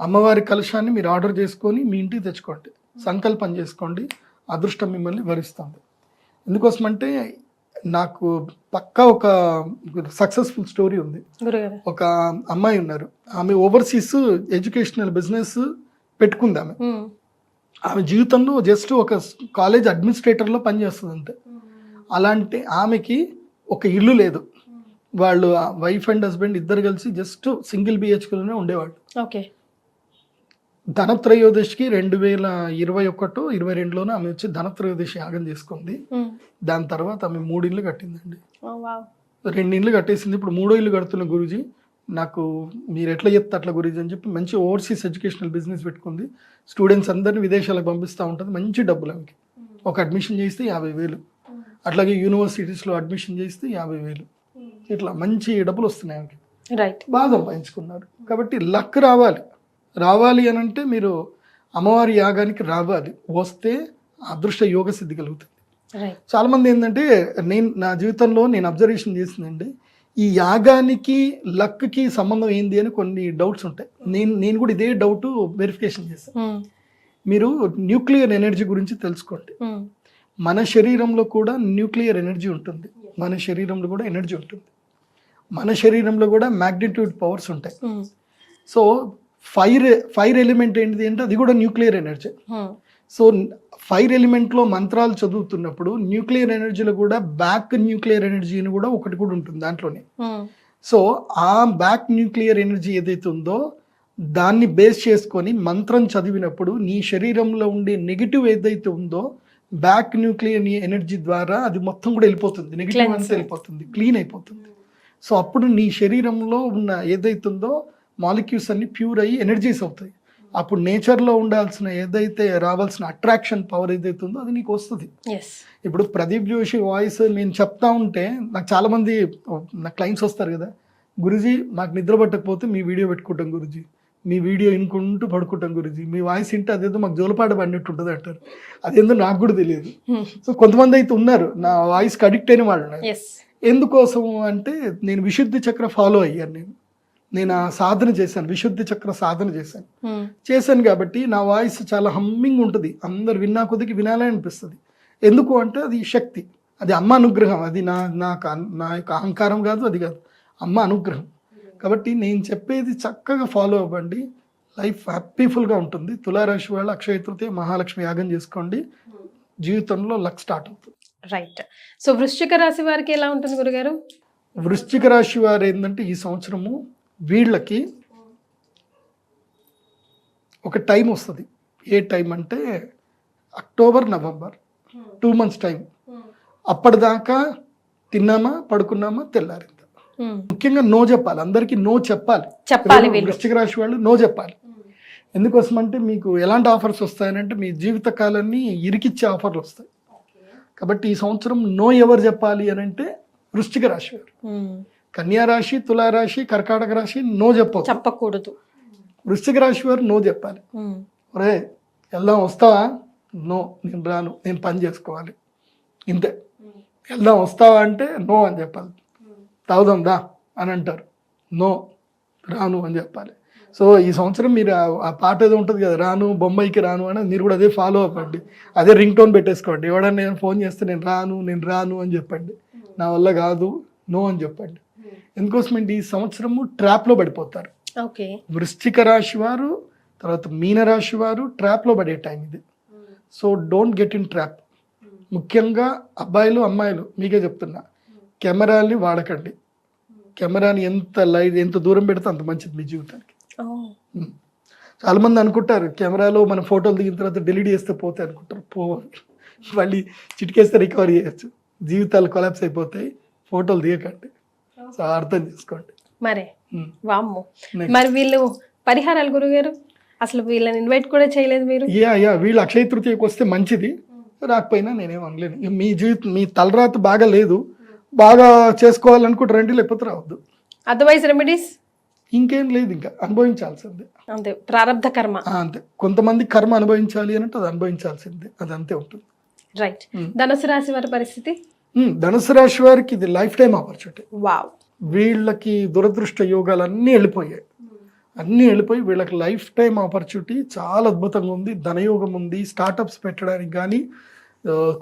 అమ్మవారి కలశాన్ని మీరు ఆర్డర్ చేసుకొని మీ ఇంటికి తెచ్చుకోండి, సంకల్పం చేసుకోండి, అదృష్టం మిమ్మల్ని వరిస్తుంది. ఎందుకోసమంటే నాకు పక్కా ఒక సక్సెస్ఫుల్ స్టోరీ ఉంది. ఒక అమ్మాయి ఉన్నారు, ఆమె ఓవర్సీస్ ఎడ్యుకేషనల్ బిజినెస్ పెట్టుకుంది. ఆమె జీవితంలో జస్ట్ ఒక కాలేజ్ అడ్మినిస్ట్రేటర్లో పనిచేస్తుంది అంతే. అలాంటి ఆమెకి ఒక ఇల్లు లేదు. వాళ్ళు వైఫ్ అండ్ హస్బెండ్ ఇద్దరు కలిసి జస్ట్ సింగిల్ బిహెచ్కేలోనే ఉండేవాళ్ళు. ఓకే. ధనత్రయోదశికి 2021-22లోనే ఆమె వచ్చి ధనత్రయోదశి యాగం చేసుకుంది. దాని తర్వాత ఆమె 3 ఇళ్ళు కట్టిందండి. 2 ఇళ్ళు కట్టేసింది, ఇప్పుడు 3వ ఇల్లు కడుతున్న గురూజీ. నాకు మీరు ఎట్లా చెప్తే అట్లా గురించి అని చెప్పి మంచి ఓవర్సీస్ ఎడ్యుకేషనల్ బిజినెస్ పెట్టుకుంది. స్టూడెంట్స్ అందరినీ విదేశాలకు పంపిస్తూ ఉంటుంది, మంచి డబ్బులు ఆమెకి. ఒక అడ్మిషన్ చేస్తే 50,000, అట్లాగే యూనివర్సిటీస్లో అడ్మిషన్ చేస్తే 50,000, ఇట్లా మంచి డబ్బులు వస్తున్నాయి ఆమెకి. రైట్, బాగా సంపాదించుకున్నారు. కాబట్టి లక్ రావాలి అని అంటే మీరు అమ్మవారి యాగానికి రావాలి, వస్తే అదృష్ట యోగ సిద్ధి కలుగుతుంది. చాలా మంది ఏంటంటే, నా జీవితంలో నేను అబ్జర్వేషన్ చేసిందండి, ఈ యాగానికి లక్కి సంబంధం ఏంది అని కొన్ని డౌట్స్ ఉంటాయి. నేను కూడా ఇదే డౌట్ వెరిఫికేషన్ చేశాను. మీరు న్యూక్లియర్ ఎనర్జీ గురించి తెలుసుకోండి. మన శరీరంలో కూడా న్యూక్లియర్ ఎనర్జీ ఉంటుంది, మన శరీరంలో కూడా ఎనర్జీ ఉంటుంది, మన శరీరంలో కూడా మ్యాగ్నిట్యూడ్ పవర్స్ ఉంటాయి. సో ఫైర్ ఎలిమెంట్ ఏంటిది అంటే అది కూడా న్యూక్లియర్ ఎనర్జీ. సో ఫైర్ ఎలిమెంట్లో మంత్రాలు చదువుతున్నప్పుడు న్యూక్లియర్ ఎనర్జీలో కూడా బ్యాక్ న్యూక్లియర్ ఎనర్జీ అని కూడా ఒకటి కూడా ఉంటుంది దాంట్లోనే. సో ఆ బ్యాక్ న్యూక్లియర్ ఎనర్జీ ఏదైతే ఉందో దాన్ని బేస్ చేసుకొని మంత్రం చదివినప్పుడు నీ శరీరంలో ఉండే నెగిటివ్ ఏదైతే ఉందో బ్యాక్ న్యూక్లియర్ ఎనర్జీ ద్వారా అది మొత్తం కూడా వెళ్ళిపోతుంది, నెగిటివ్ అంతా వెళ్ళిపోతుంది, క్లీన్ అయిపోతుంది. సో అప్పుడు నీ శరీరంలో ఉన్న ఏదైతే ఉందో మాలిక్యూల్స్ అన్ని ప్యూర్ అయ్యి ఎనర్జీస్ అవుతాయి. అప్పుడు నేచర్లో ఉండాల్సిన ఏదైతే రావాల్సిన అట్రాక్షన్ పవర్ ఏదైతే ఉందో అది నీకు వస్తుంది. ఇప్పుడు ప్రదీప్ జోషి వాయిస్ నేను చెప్తా ఉంటే నాకు చాలామంది నా క్లయింట్స్ వస్తారు కదా, గురుజీ మాకు నిద్ర పట్టకపోతే మీ వీడియో పెట్టుకుంటాం గురుజీ, మీ వీడియో వినుకుంటూ పడుకుంటాం గురుజీ, మీ వాయిస్ వింటే అదేదో మాకు జోలపాట పడినట్టు ఉంటుంది అంటారు. అదేందో నాకు కూడా తెలియదు. సో కొంతమంది అయితే ఉన్నారు నా వాయిస్కి అడిక్ట్ అయిన వాళ్ళు. ఎందుకోసము అంటే నేను విశుద్ధి చక్ర ఫాలో అయ్యాను. నేను ఆ సాధన చేశాను, విశుద్ధి చక్ర సాధన చేశాను కాబట్టి నా వాయిస్ చాలా హమ్మింగ్ ఉంటుంది, అందరు విన్నా కొద్దికి వినాలని అనిపిస్తుంది. ఎందుకు అంటే అది శక్తి, అది అమ్మ అనుగ్రహం, అది నా యొక్క అహంకారం కాదు, అది కాదు, అమ్మ అనుగ్రహం. కాబట్టి నేను చెప్పేది చక్కగా ఫాలో అవ్వండి, లైఫ్ హ్యాపీఫుల్గా ఉంటుంది. తులారాశి వాళ్ళు అక్షయ తృతీయ మహాలక్ష్మి యాగం చేసుకోండి, జీవితంలో లక్ స్టార్ట్ అవుతుంది. రైట్. సో వృశ్చిక రాశి వారికి ఎలా ఉంటుంది గురుగారు? వృశ్చిక రాశి వారు ఏంటంటే ఈ సంవత్సరము వీళ్ళకి ఒక టైం వస్తుంది. ఏ టైం అంటే అక్టోబర్ నవంబర్ 2 months టైం. అప్పటిదాకా తిన్నామా పడుకున్నామా తెల్లారిందా. ముఖ్యంగా నో చెప్పాలి, అందరికీ నో చెప్పాలి. వృశ్చిక రాశి వాళ్ళు నో చెప్పాలి. ఎందుకోసం అంటే మీకు ఎలాంటి ఆఫర్స్ వస్తాయనంటే మీ జీవిత కాలాన్ని ఇరికిచ్చే ఆఫర్లు వస్తాయి. కాబట్టి ఈ సంవత్సరం నో ఎవరు చెప్పాలి అని అంటే వృశ్చిక రాశి వారు. కన్యా రాశి, తులారాశి, కర్కాటక రాశి నో చెప్పకూడదు. వృశ్చిక రాశి వారు నో చెప్పాలి. ఒరే వెళ్దాం వస్తావా? నో, నేను రాను, నేను పని చేసుకోవాలి, ఇంతే. వెళ్దాం వస్తావా అంటే నో అని చెప్పాలి. తాగుదాం దా అని అంటారు, నో, రాను అని చెప్పాలి. సో ఈ సంవత్సరం మీరు ఆ పాట ఏదో ఉంటుంది కదా, రాను బొంబాయికి రాను అని, మీరు కూడా అదే ఫాలో అవ్వండి, అదే రింగ్ టోన్ పెట్టేసుకోండి. ఎవడన్నా నేను ఫోన్ చేస్తే నేను రాను అని చెప్పండి. నా వల్ల కాదు, నో అని చెప్పండి. ఎందుకోసమంటే ఈ సంవత్సరము ట్రాప్లో పడిపోతారు. ఓకే. వృశ్చిక రాశి వారు, తర్వాత మీనరాశి వారు ట్రాప్లో పడే టైం ఇది. So don't get in trap. ముఖ్యంగా అబ్బాయిలు అమ్మాయిలు మీకే చెప్తున్నా, కెమెరాల్ని వాడకండి. కెమెరాని ఎంత దూరం పెడితే అంత మంచిది మీ జీవితానికి. చాలా మంది అనుకుంటారు కెమెరాలో మన ఫోటోలు దిగిన తర్వాత డిలీట్ చేస్తే పోతాయి అనుకుంటారు. మళ్ళీ చిటికేస్తే రికవర్ చేయొచ్చు. జీవితాలు కొలాప్స్ అయిపోతాయి. ఫోటోలు తీయకండి. సో అర్థం చేసుకోండి. మరే వామ్మో. మరి వీళ్ళు పరిహారాలు గురుగారు అసలు వీళ్ళని ఇన్వైట్ కూడా చేయలేదు మీరు? వీళ్ళు అక్షయ తృతీయకు వస్తే మంచిది, రాకపోయినా నేనేం అనలేను. మీ జీవితం మీ తలరాత బాగా లేదు, బాగా చేసుకోవాలనుకుంటే రండి, లేకపోతే రావద్దు. అదర్వైజ్ రెమెడీస్ ఇంకేం లేదు, ఇంకా అనుభవించాల్సిందే. అంతే, ప్రారంధ కర్మ అంతే. కొంతమంది కర్మ అనుభవించాలి అంటే అది అనుభవించాల్సిందే, అది అంతే ఉంటుంది. రైట్. ధనుసు రాశి వారి పరిస్థితి? ధనుసు రాశి వారికి ఇది లైఫ్ టైం ఆపర్చునిటీ. వావ్. వీళ్ళకి దురదృష్ట యోగాలు అన్నీ వెళ్ళిపోయాయి. వీళ్ళకి లైఫ్ టైం ఆపర్చునిటీ చాలా అద్భుతంగా ఉంది. ధనయోగం ఉంది. స్టార్టప్స్ పెట్టడానికి కానీ,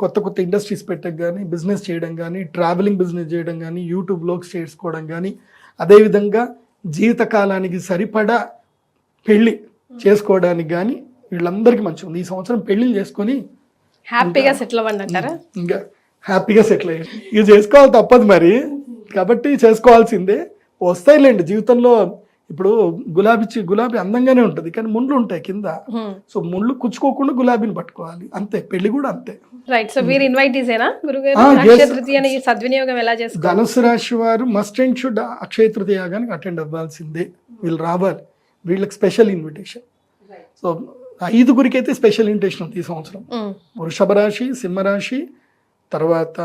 కొత్త కొత్త ఇండస్ట్రీస్ పెట్టడానికి కానీ, బిజినెస్ చేయడం కానీ, ట్రావెలింగ్ బిజినెస్ చేయడం కానీ, యూట్యూబ్ బ్లాగ్స్ చేసుకోవడం కానీ, అదేవిధంగా జీవితకాలానికి సరిపడా పెళ్ళి చేసుకోవడానికి కానీ వీళ్ళందరికీ మంచిగా ఉంది. ఈ సంవత్సరం పెళ్ళిళ్ళు చేసుకొని హ్యాపీగా సెటిల్ అవ్వండి అంటారా? ఇంకా హ్యాపీగా సెటిల్ అయ్యి ఇది చేసుకోవాలి, తప్పదు మరి. కాబట్టి చేసుకోవాల్సిందే. వస్తాయిలేండి జీవితంలో. ఇప్పుడు గులాబీ అందంగానే ఉంటుంది, కానీ ముళ్ళు ఉంటాయి కింద. సో ముళ్ళు కుచ్చుకోకుండా గులాబీని పట్టుకోవాలి, అంతే. పెళ్లి కూడా అంతే. రైట్. సో మీరు ఇన్వైటీసేనా గురుగారు? అక్షయ తృతీయని సద్వినియోగం ఎలా చేసుకోవాలి? ధనుసు రాశి వారు must and should Akshaya Tritiya యాగానికి అటెండ్ అవ్వాల్సిందే. వీళ్ళు రావాలి. వీళ్ళకి స్పెషల్ ఇన్విటేషన్. సో 5 అయితే స్పెషల్ ఇన్విటేషన్ ఉంది ఈ సంవత్సరం. వృషభ రాశి, సింహరాశి, తర్వాత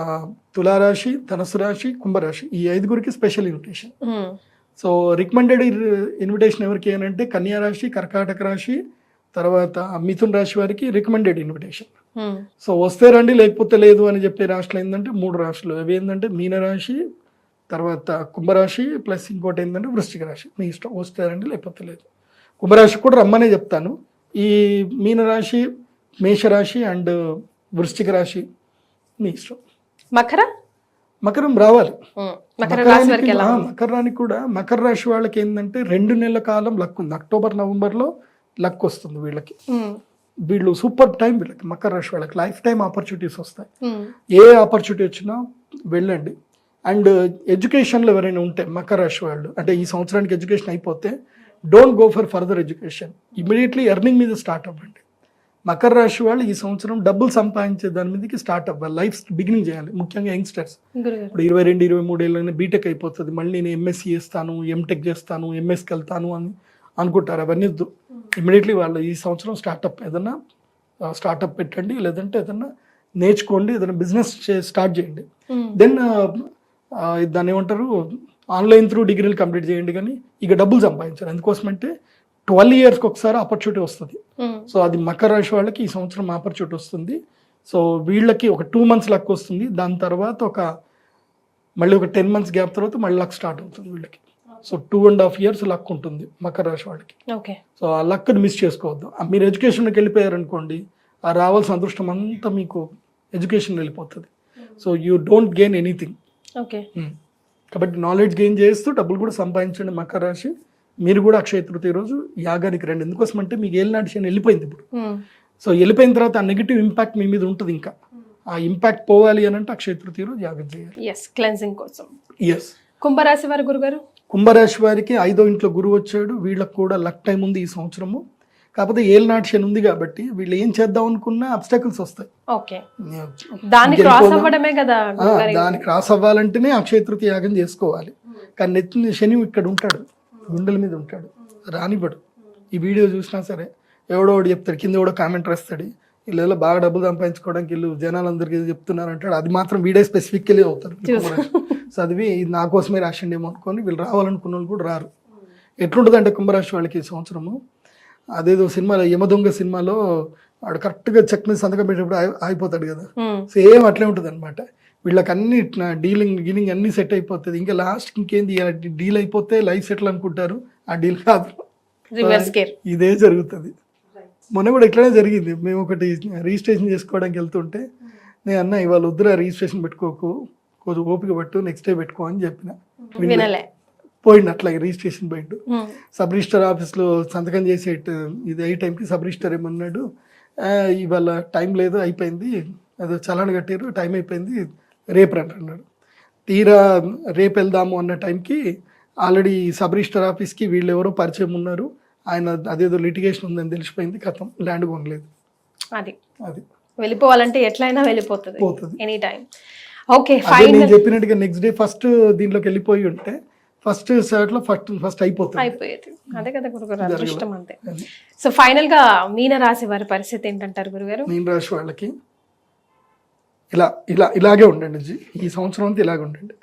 తులారాశి, ధనుసు రాశి, కుంభరాశి, ఈ 5 special invitation. So recommended invitation ఎవరికి అంటే కన్యా రాశి, కర్కాటక రాశి, తర్వాత మిథున్ రాశి వారికి రికమెండెడ్ ఇన్విటేషన్. సో వస్తే రండి, లేకపోతే లేదు అని చెప్పే రాశులు ఏంటంటే 3 రాశులు. అవి ఏంటంటే మీనరాశి, తర్వాత కుంభరాశి, ప్లస్ ఇంకోటి ఏంటంటే వృశ్చిక రాశి. మీ ఇష్టం, వస్తే రండి, లేకపోతే లేదు. కుంభరాశి కూడా రమ్మనే చెప్తాను. ఈ మీనరాశి, మేషరాశి అండ్ వృశ్చిక రాశి మీ ఇష్టం. మకరం రావాలి. మకరానికి కూడా మకర రాశి వాళ్ళకి ఏంటంటే 2 నెలల కాలం లక్ ఉంది. అక్టోబర్ నవంబర్లో లక్ వస్తుంది వీళ్ళకి. వీళ్ళు సూపర్ టైం వీళ్ళకి. మకర రాశి వాళ్ళకి లైఫ్ టైం ఆపర్చునిటీస్ వస్తాయి. ఏ ఆపర్చునిటీ వచ్చినా వెళ్ళండి. అండ్ ఎడ్యుకేషన్లో ఎవరైనా ఉంటే మకర రాశి వాళ్ళు, అంటే ఈ సంవత్సరానికి ఎడ్యుకేషన్ అయిపోతే don't go for further education, immediately earning మీద స్టార్ట్ అవ్వండి. మకర రాశి వాళ్ళు ఈ సంవత్సరం డబ్బులు సంపాదించే దాని మీదకి స్టార్ట్ అవ్వాలి. లైఫ్ బిగినింగ్ చేయాలి. ముఖ్యంగా యంగ్స్టర్స్ ఇప్పుడు 22-23 ఏళ్ళని బీటెక్ అయిపోతుంది, మళ్ళీ నేను ఎంఎస్సీ చేస్తాను, ఎంటెక్ చేస్తాను, ఎంఎస్కి వెళ్తాను అని అనుకుంటారు. అవన్నీ ఇమీడియట్లీ వాళ్ళు ఈ సంవత్సరం ఏదన్నా స్టార్టప్ పెట్టండి, లేదంటే ఏదన్నా నేర్చుకోండి, ఏదైనా బిజినెస్ స్టార్ట్ చేయండి. దెన్ దాన్ని ఏమంటారు, ఆన్లైన్ త్రూ డిగ్రీలు కంప్లీట్ చేయండి. కానీ ఇక డబ్బులు సంపాదించాలి. ఎందుకోసమంటే 12 yearsకి ఒకసారి ఆపర్చునిటీ వస్తుంది. సో అది మకర రాశి వాళ్ళకి ఈ సంవత్సరం ఆపర్చునిటీ వస్తుంది. సో వీళ్ళకి ఒక 2 months లక్ వస్తుంది. దాని తర్వాత మళ్ళీ ఒక 10 months గ్యాప్ తర్వాత మళ్ళీ లక్ స్టార్ట్ అవుతుంది వీళ్ళకి. సో 2.5 years లక్ ఉంటుంది మకర రాశి వాళ్ళకి. సో ఆ లక్ని మిస్ చేసుకోవద్దు. మీరు ఎడ్యుకేషన్కి వెళ్ళిపోయారనుకోండి, ఆ రావాల్సిన అదృష్టం అంతా మీకు ఎడ్యుకేషన్ వెళ్ళిపోతుంది. So you don't gain anything. కాబట్టి నాలెడ్జ్ గెయిన్ చేస్తూ డబ్బులు కూడా సంపాదించండి మకర రాశి. మీరు కూడా అక్షయ తృతీయ రోజు యాగానికి రండి. ఎందుకోసం అంటే మీకు ఏలినాటి శని వెళ్ళిపోయింది ఇప్పుడు. సో వెళ్ళిపోయిన తర్వాత ఆ నెగిటివ్ ఇంపాక్ట్ మీ మీద ఉంటుంది. ఇంకా ఆ ఇంపాక్ట్ పోవాలి అని అంటే అక్షయ తృతీయ రోజు యాగం చేయాలి. క్లెన్సింగ్ కోసం. కుంభరాశి వారి గురుగారు? కుంభరాశి వారికి 5వ ఇంట్లో గురువు వచ్చాడు. వీళ్ళకి కూడా లక్ టైం ఉంది ఈ సంవత్సరము. కాకపోతే ఏలినాటి శని ఉంది కాబట్టి వీళ్ళు ఏం చేద్దాం అనుకున్నా అబ్స్టాకిల్స్ వస్తాయి. దానికి క్రాస్ అవ్వాలంటేనే అక్షయ తృతీయ యాగం చేసుకోవాలి. కానీ నెత్తి శని ఇక్కడ ఉంటాడు, గుండెల మీద ఉంటాడు, రానివ్వడు. ఈ వీడియో చూసినా సరే ఎవడో చెప్తాడు, కింద ఎవడో కామెంట్ రాస్తాడు, వీళ్ళు బాగా డబ్బులు సంపాదించుకోవడానికి వీళ్ళు జనాలందరికీ చెప్తున్నారు అంటాడు. అది మాత్రం వీడే స్పెసిఫిక్గా అవుతారు. చదివి ఇది నా కోసమే రాసిండి ఏమో అనుకొని వీళ్ళు రావాలనుకున్న వాళ్ళు కూడా రారు. ఎట్లుంటుంది అంటే కుంభరాశి వాళ్ళకి ఈ సంవత్సరము, అదేదో సినిమాలో యమదొంగ సినిమాలో వాడు కరెక్ట్గా చెక్ మీద సంతకం పెట్టేటప్పుడు అయిపోతాడు కదా, సేమ్ అట్లే ఉంటుంది అనమాట. వీళ్ళకి అన్ని గినింగ్ అన్ని సెట్ అయిపోతుంది. ఇంకా లాస్ట్ ఇంకేంది, డీల్ అయిపోతే లైఫ్ సెటిల్ అనుకుంటారు. ఆ డీల్ కాదు, ఇదే జరుగుతుంది. మొన్న కూడా ఇట్లానే జరిగింది. మేము ఒకటి రిజిస్ట్రేషన్ చేసుకోవడానికి వెళ్తుంటే నేను అన్న ఇవాళ వద్దురా రిజిస్ట్రేషన్ పెట్టుకోకు, కొంచెం ఓపిక పట్టు, నెక్స్ట్ డే పెట్టుకో అని చెప్పిన. వినలే. పోయిండు అట్లా రిజిస్ట్రేషన్ పోయిండు. ఉమ్. సబ్ రిజిస్టర్ ఆఫీస్లో సంతకం చేసే ఇది అయ్యే టైంకి సబ్ రిజిస్టర్ ఏమన్నాడు, ఇవాళ టైం లేదు, అయిపోయింది, అదో చలాన్ కట్టారు, టైం అయిపోయింది, రేపు రండి అన్నాడు. తీరా రేపు వెళ్దాము అన్న టైంకి ఆల్రెడీ సబ్ రిజిస్టర్ ఆఫీస్కి వీళ్ళు ఎవరో పరిచయం ఉన్నారు, ఆయన అదేదో లిటిగేషన్ ఉందని తెలిసిపోయింది, కథం ల్యాండ్ కొనలేదు. అది అది వెళ్ళిపోవాలంటే ఎట్లయినా వెళ్ళిపోతుంది పోతుంది. Any time. ఓకే అదే ఫైన్. నేను చెప్పినట్టుగా నెక్స్ట్ డే ఫస్ట్ దీంట్లోకి వెళ్ళిపోయి ఉంటే ఫస్ట్ సర్ట్లో ఫస్ట్ అయిపోతుంది. అయిపోయేది. అదే కదా గురుగారు, అదృష్టం అంతే. అది. సో ఫైనల్ గా మీన రాశి వారి పరిస్థితి ఏంటంటారు గురుగారు? మీన రాశి వాళ్ళకి ఇలాగే ఉండండి జీ, ఈ సంవత్సరం అంతా ఇలాగే ఉండండి.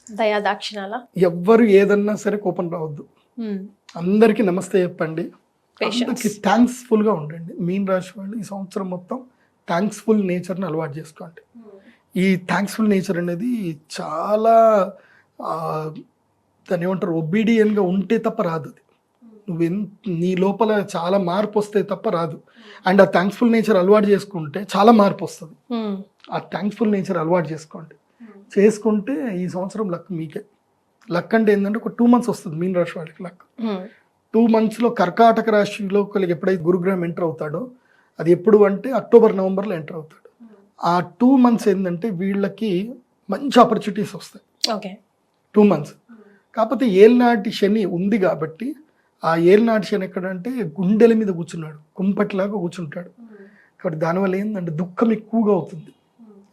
దయా దాక్షిణాల, ఎవ్వరు ఏదన్నా సరే కోపం రావద్దు, అందరికీ నమస్తే చెప్పండి, అందరికి థ్యాంక్స్ఫుల్గా ఉండండి. మీన రాశి వాళ్ళు ఈ సంవత్సరం మొత్తం థ్యాంక్స్ఫుల్ నేచర్ని అలవాటు చేసుకోండి. ఈ థ్యాంక్స్ఫుల్ నేచర్ అనేది చాలా దాన్ని ఏమంటారు, ఒబీడియన్గా ఉంటే తప్ప రాదు. అది నీ లోపల చాలా మార్పు వస్తే తప్ప రాదు. అండ్ ఆ థ్యాంక్స్ఫుల్ నేచర్ అలవాటు చేసుకుంటే చాలా మార్పు వస్తుంది. ఆ థ్యాంక్స్ఫుల్ నేచర్ అలవాటు చేసుకుంటే ఈ సంవత్సరం లక్ మీకే. లక్ అంటే ఏంటంటే ఒక 2 months వస్తుంది మీన రాశి వాళ్ళకి లక్. 2 monthsలో కర్కాటక రాశిలో ఎప్పుడైతే గురుగ్రహం ఎంటర్ అవుతాడో అది ఎప్పుడు అంటే అక్టోబర్ నవంబర్లో ఎంటర్ అవుతాడు. ఆ 2 months ఏంటంటే వీళ్ళకి మంచి ఆపర్చునిటీస్ వస్తాయి. Okay 2 months. కాకపోతే ఏలినాటి శని ఉంది కాబట్టి ఆ ఏలినాటి శని ఎక్కడంటే గుండెల మీద కూర్చున్నాడు, కుంపటిలాగా కూర్చుంటాడు. కాబట్టి దానివల్ల ఏంటంటే దుఃఖం ఎక్కువగా అవుతుంది,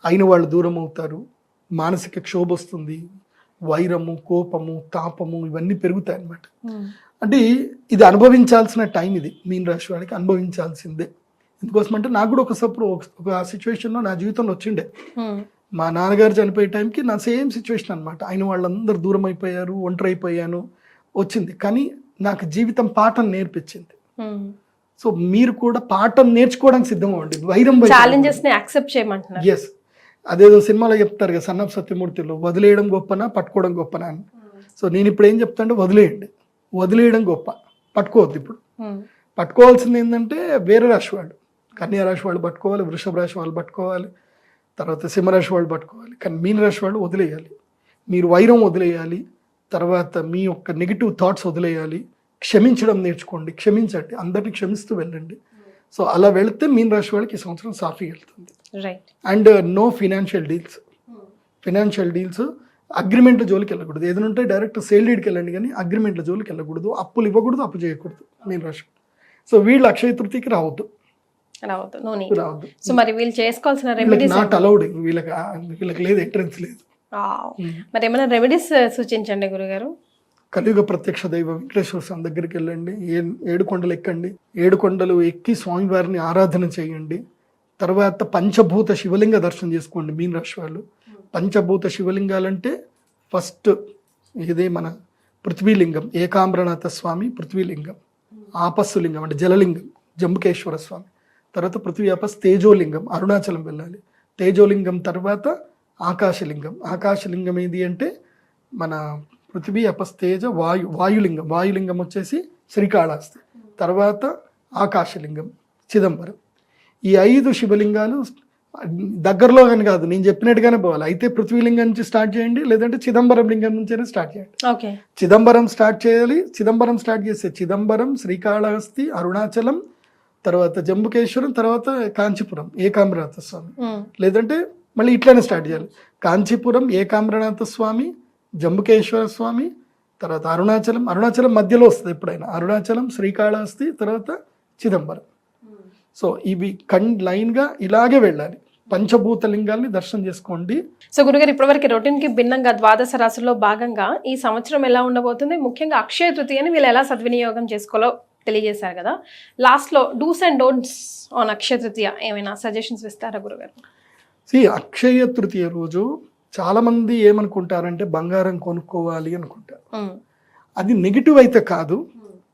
అయిన వాళ్ళు దూరం అవుతారు, మానసిక క్షోభ వస్తుంది, వైరము, కోపము, తాపము ఇవన్నీ పెరుగుతాయి అన్నమాట. అంటే ఇది అనుభవించాల్సిన టైం, ఇది మీన రాశి వాళ్ళకి అనుభవించాల్సిందే. ఎందుకోసం అంటే నాకు కూడా ఒక సిచ్యువేషన్లో నా జీవితంలో వచ్చిండే. మా నాన్నగారు చనిపోయే టైంకి నా సేమ్ సిచ్యువేషన్ అనమాట. అయిన వాళ్ళందరూ దూరం అయిపోయారు, ఒంటరి అయిపోయాను, వచ్చింది. కానీ నాకు జీవితం పాఠం నేర్పించింది. సో మీరు కూడా పాఠం నేర్చుకోవడానికి సిద్ధంగా ఉండండి. వైరం ఛాలెంజెస్ ని యాక్సెప్ట్ చేయమంటున్నారు. ఎస్, అదేదో సినిమాలో చెప్తారు కదా సన్ ఆఫ్ సత్యమూర్తిలో, వదిలేయడం గొప్పనా పట్టుకోవడం గొప్పనా అని. సో నేను ఇప్పుడు ఏం చెప్తాంటే వదిలేయండి, వదిలేయడం గొప్ప, పట్టుకోవద్దు. ఇప్పుడు పట్టుకోవాల్సింది ఏంటంటే వేరే రాశి వాళ్ళు, కన్యా రాశి వాళ్ళు పట్టుకోవాలి, వృషభ రాశి వాళ్ళు పట్టుకోవాలి, తర్వాత సింహరాశి వాళ్ళు పట్టుకోవాలి. కానీ మీన రాశి వాళ్ళు వదిలేయాలి. మీరు వైరం వదిలేయాలి, తర్వాత మీ యొక్క నెగిటివ్ థాట్స్ వదిలేయాలి, క్షమించడం నేర్చుకోండి, క్షమించండి, అందరినీ క్షమిస్తూ వెళ్ళండి. సో అలా వెళితే మీన రాశి వాళ్ళకి ఈ సంవత్సరం సాఫీగా వెళ్తుంది. అండ్ నో ఫినాన్షియల్ డీల్స్, అగ్రిమెంట్ల జోలికి వెళ్ళకూడదు. ఏదైనా ఉంటే డైరెక్ట్ సేల్ డీడ్కి వెళ్ళండి, కానీ అగ్రిమెంట్ల జోలికి వెళ్ళకూడదు, అప్పులు ఇవ్వకూడదు, అప్పు చేయకూడదు మీన రాశి. సో వీళ్ళు అక్షయ తృతీయకి రావద్దు. సో మరి వీళ్ళు చేసుకోవాల్సిన రెమెడీస్ నాట్ అలౌడ్, వీళ్ళకి లేదు, ఎంట్రన్స్ లేదు. మరి ఏమైనా రెమెడీస్ సూచించండి గురుగారు. కలియుగ ప్రత్యక్ష దైవ వెంకటేశ్వర స్వామి దగ్గరికి వెళ్ళండి, 7 కొండలు ఎక్కండి, 7 కొండలు ఎక్కి స్వామివారిని ఆరాధన చేయండి. తర్వాత పంచభూత శివలింగ దర్శనం చేసుకోండి మీన రాశి వాళ్ళు. పంచభూత శివలింగాలంటే ఫస్ట్ ఇదే మన పృథ్వీలింగం ఏకాంబరనాథ స్వామి, పృథ్వీలింగం ఆపస్సు లింగం అంటే జలలింగం జంబుకేశ్వర స్వామి, తర్వాత పృథ్వీ ఆపస్ తేజోలింగం అరుణాచలం వెళ్ళాలి. తేజోలింగం తర్వాత ఆకాశలింగం ఏది అంటే మన పృథ్వీ అపస్ తేజ వాయులింగం, వాయులింగం వచ్చేసి శ్రీకాళహస్తి, తర్వాత ఆకాశలింగం చిదంబరం. ఈ 5 శివలింగాలు దగ్గరలో కానీ కాదు, నేను చెప్పినట్టుగానే పోవాలి. అయితే పృథ్వీలింగం నుంచి స్టార్ట్ చేయండి, లేదంటే చిదంబరం లింగం నుంచైనా స్టార్ట్ చేయండి. చిదంబరం స్టార్ట్ చేయాలి. చిదంబరం స్టార్ట్ చేస్తే చిదంబరం, శ్రీకాళహస్తి, అరుణాచలం, తర్వాత జంబుకేశ్వరం, తర్వాత కాంచీపురం ఏకాంబరనాథ స్వామి, లేదంటే మళ్ళీ ఇట్లానే స్టార్ట్ చేయాలి. కాంచీపురం ఏకాంబరనాథ స్వామి, జంబుకేశ్వర స్వామి, తర్వాత అరుణాచలం మధ్యలో వస్తుంది ఎప్పుడైనా, అరుణాచలం, శ్రీకాళహస్తి, తర్వాత చిదంబరం. సో ఇవి లైన్గా ఇలాగే వెళ్ళాలి. పంచభూత లింగాల్ని దర్శనం చేసుకోండి. సో గురుగారు ఇప్పటివరకు రొటీన్ కి భిన్నంగా ద్వాదశ రాశుల్లో భాగంగా ఈ సంవత్సరం ఎలా ఉండబోతుంది, ముఖ్యంగా అక్షయ తృతీయని వీళ్ళు ఎలా సద్వినియోగం చేసుకోవాలో తెలియజేశారు కదా. లాస్ట్ లో dos and don'ts on Akshaya Tritiya ఏమైనా సజెషన్స్ ఇస్తారా గురుగారు? అక్షయ తృతీయ రోజు చాలా మంది ఏమనుకుంటారంటే బంగారం కొనుక్కోవాలి అనుకుంటారు. అది నెగిటివ్ అయితే కాదు,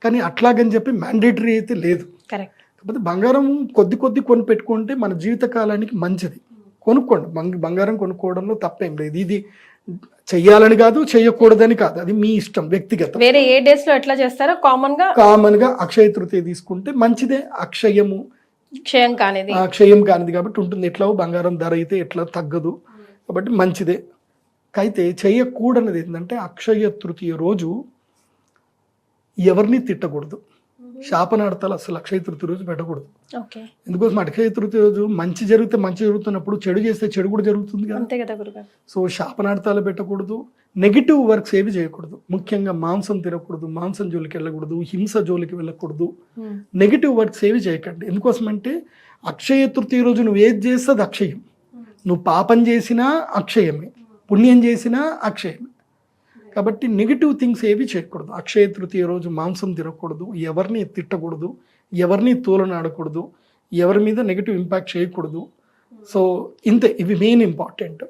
కానీ అట్లాగని చెప్పి మ్యాండేటరీ అయితే లేదు. కరెక్ట్. కాకపోతే బంగారం కొద్ది కొని పెట్టుకుంటే మన జీవిత కాలానికి మంచిది. కొనుక్కోండి, బంగారం కొనుక్కోవడంలో తప్పేం లేదు. ఇది చెయ్యాలని కాదు, చెయ్యకూడదని కాదు, అది మీ ఇష్టం వ్యక్తిగతం. వేరే ఏ డేస్ లో ఎట్లా చేస్తారో కామన్ గా అక్షయ తృతీయ తీసుకుంటే మంచిదే. క్షయం కానిది కాబట్టి ఉంటుంది. ఎట్లా బంగారం ధర అయితే ఎట్లా తగ్గదు, కాబట్టి మంచిదే. అయితే చేయకూడనిది ఏంటంటే అక్షయ తృతీయ రోజు ఎవరిని తిట్టకూడదు, శాపనార్థాలు అసలు అక్షయ తృతీయ రోజు పెట్టకూడదు. ఓకే, ఎందుకోసం అక్షయ తృతీయ రోజు మంచి జరిగితే మంచి జరుగుతున్నప్పుడు చెడు చేస్తే చెడు కూడా జరుగుతుంది కదా. అంతే కదా గురుగారు. సో శాపనార్థాలు పెట్టకూడదు, నెగిటివ్ వర్క్స్ ఏవి చేయకూడదు, ముఖ్యంగా మాంసం తినకూడదు, మాంసం జోలికి వెళ్ళకూడదు, హింస జోలికి వెళ్ళకూడదు, నెగిటివ్ వర్క్స్ ఏవి చేయకండి. ఎందుకోసం అంటే అక్షయ తృతీయ రోజు నువ్వు ఏది చేస్తే అది అక్షయం. నువ్వు పాపం చేసినా అక్షయమే, పుణ్యం చేసినా అక్షయమే. కాబట్టి నెగిటివ్ థింగ్స్ ఏవి చేయకూడదు. అక్షయ తృతీయ రోజు మాంసం తినకూడదు, ఎవరిని తిట్టకూడదు, ఎవరిని తోలనాడకూడదు, ఎవరి మీద నెగిటివ్ ఇంపాక్ట్ చేయకూడదు. సో ఇంతే, ఇవి మెయిన్ ఇంపార్టెంట్.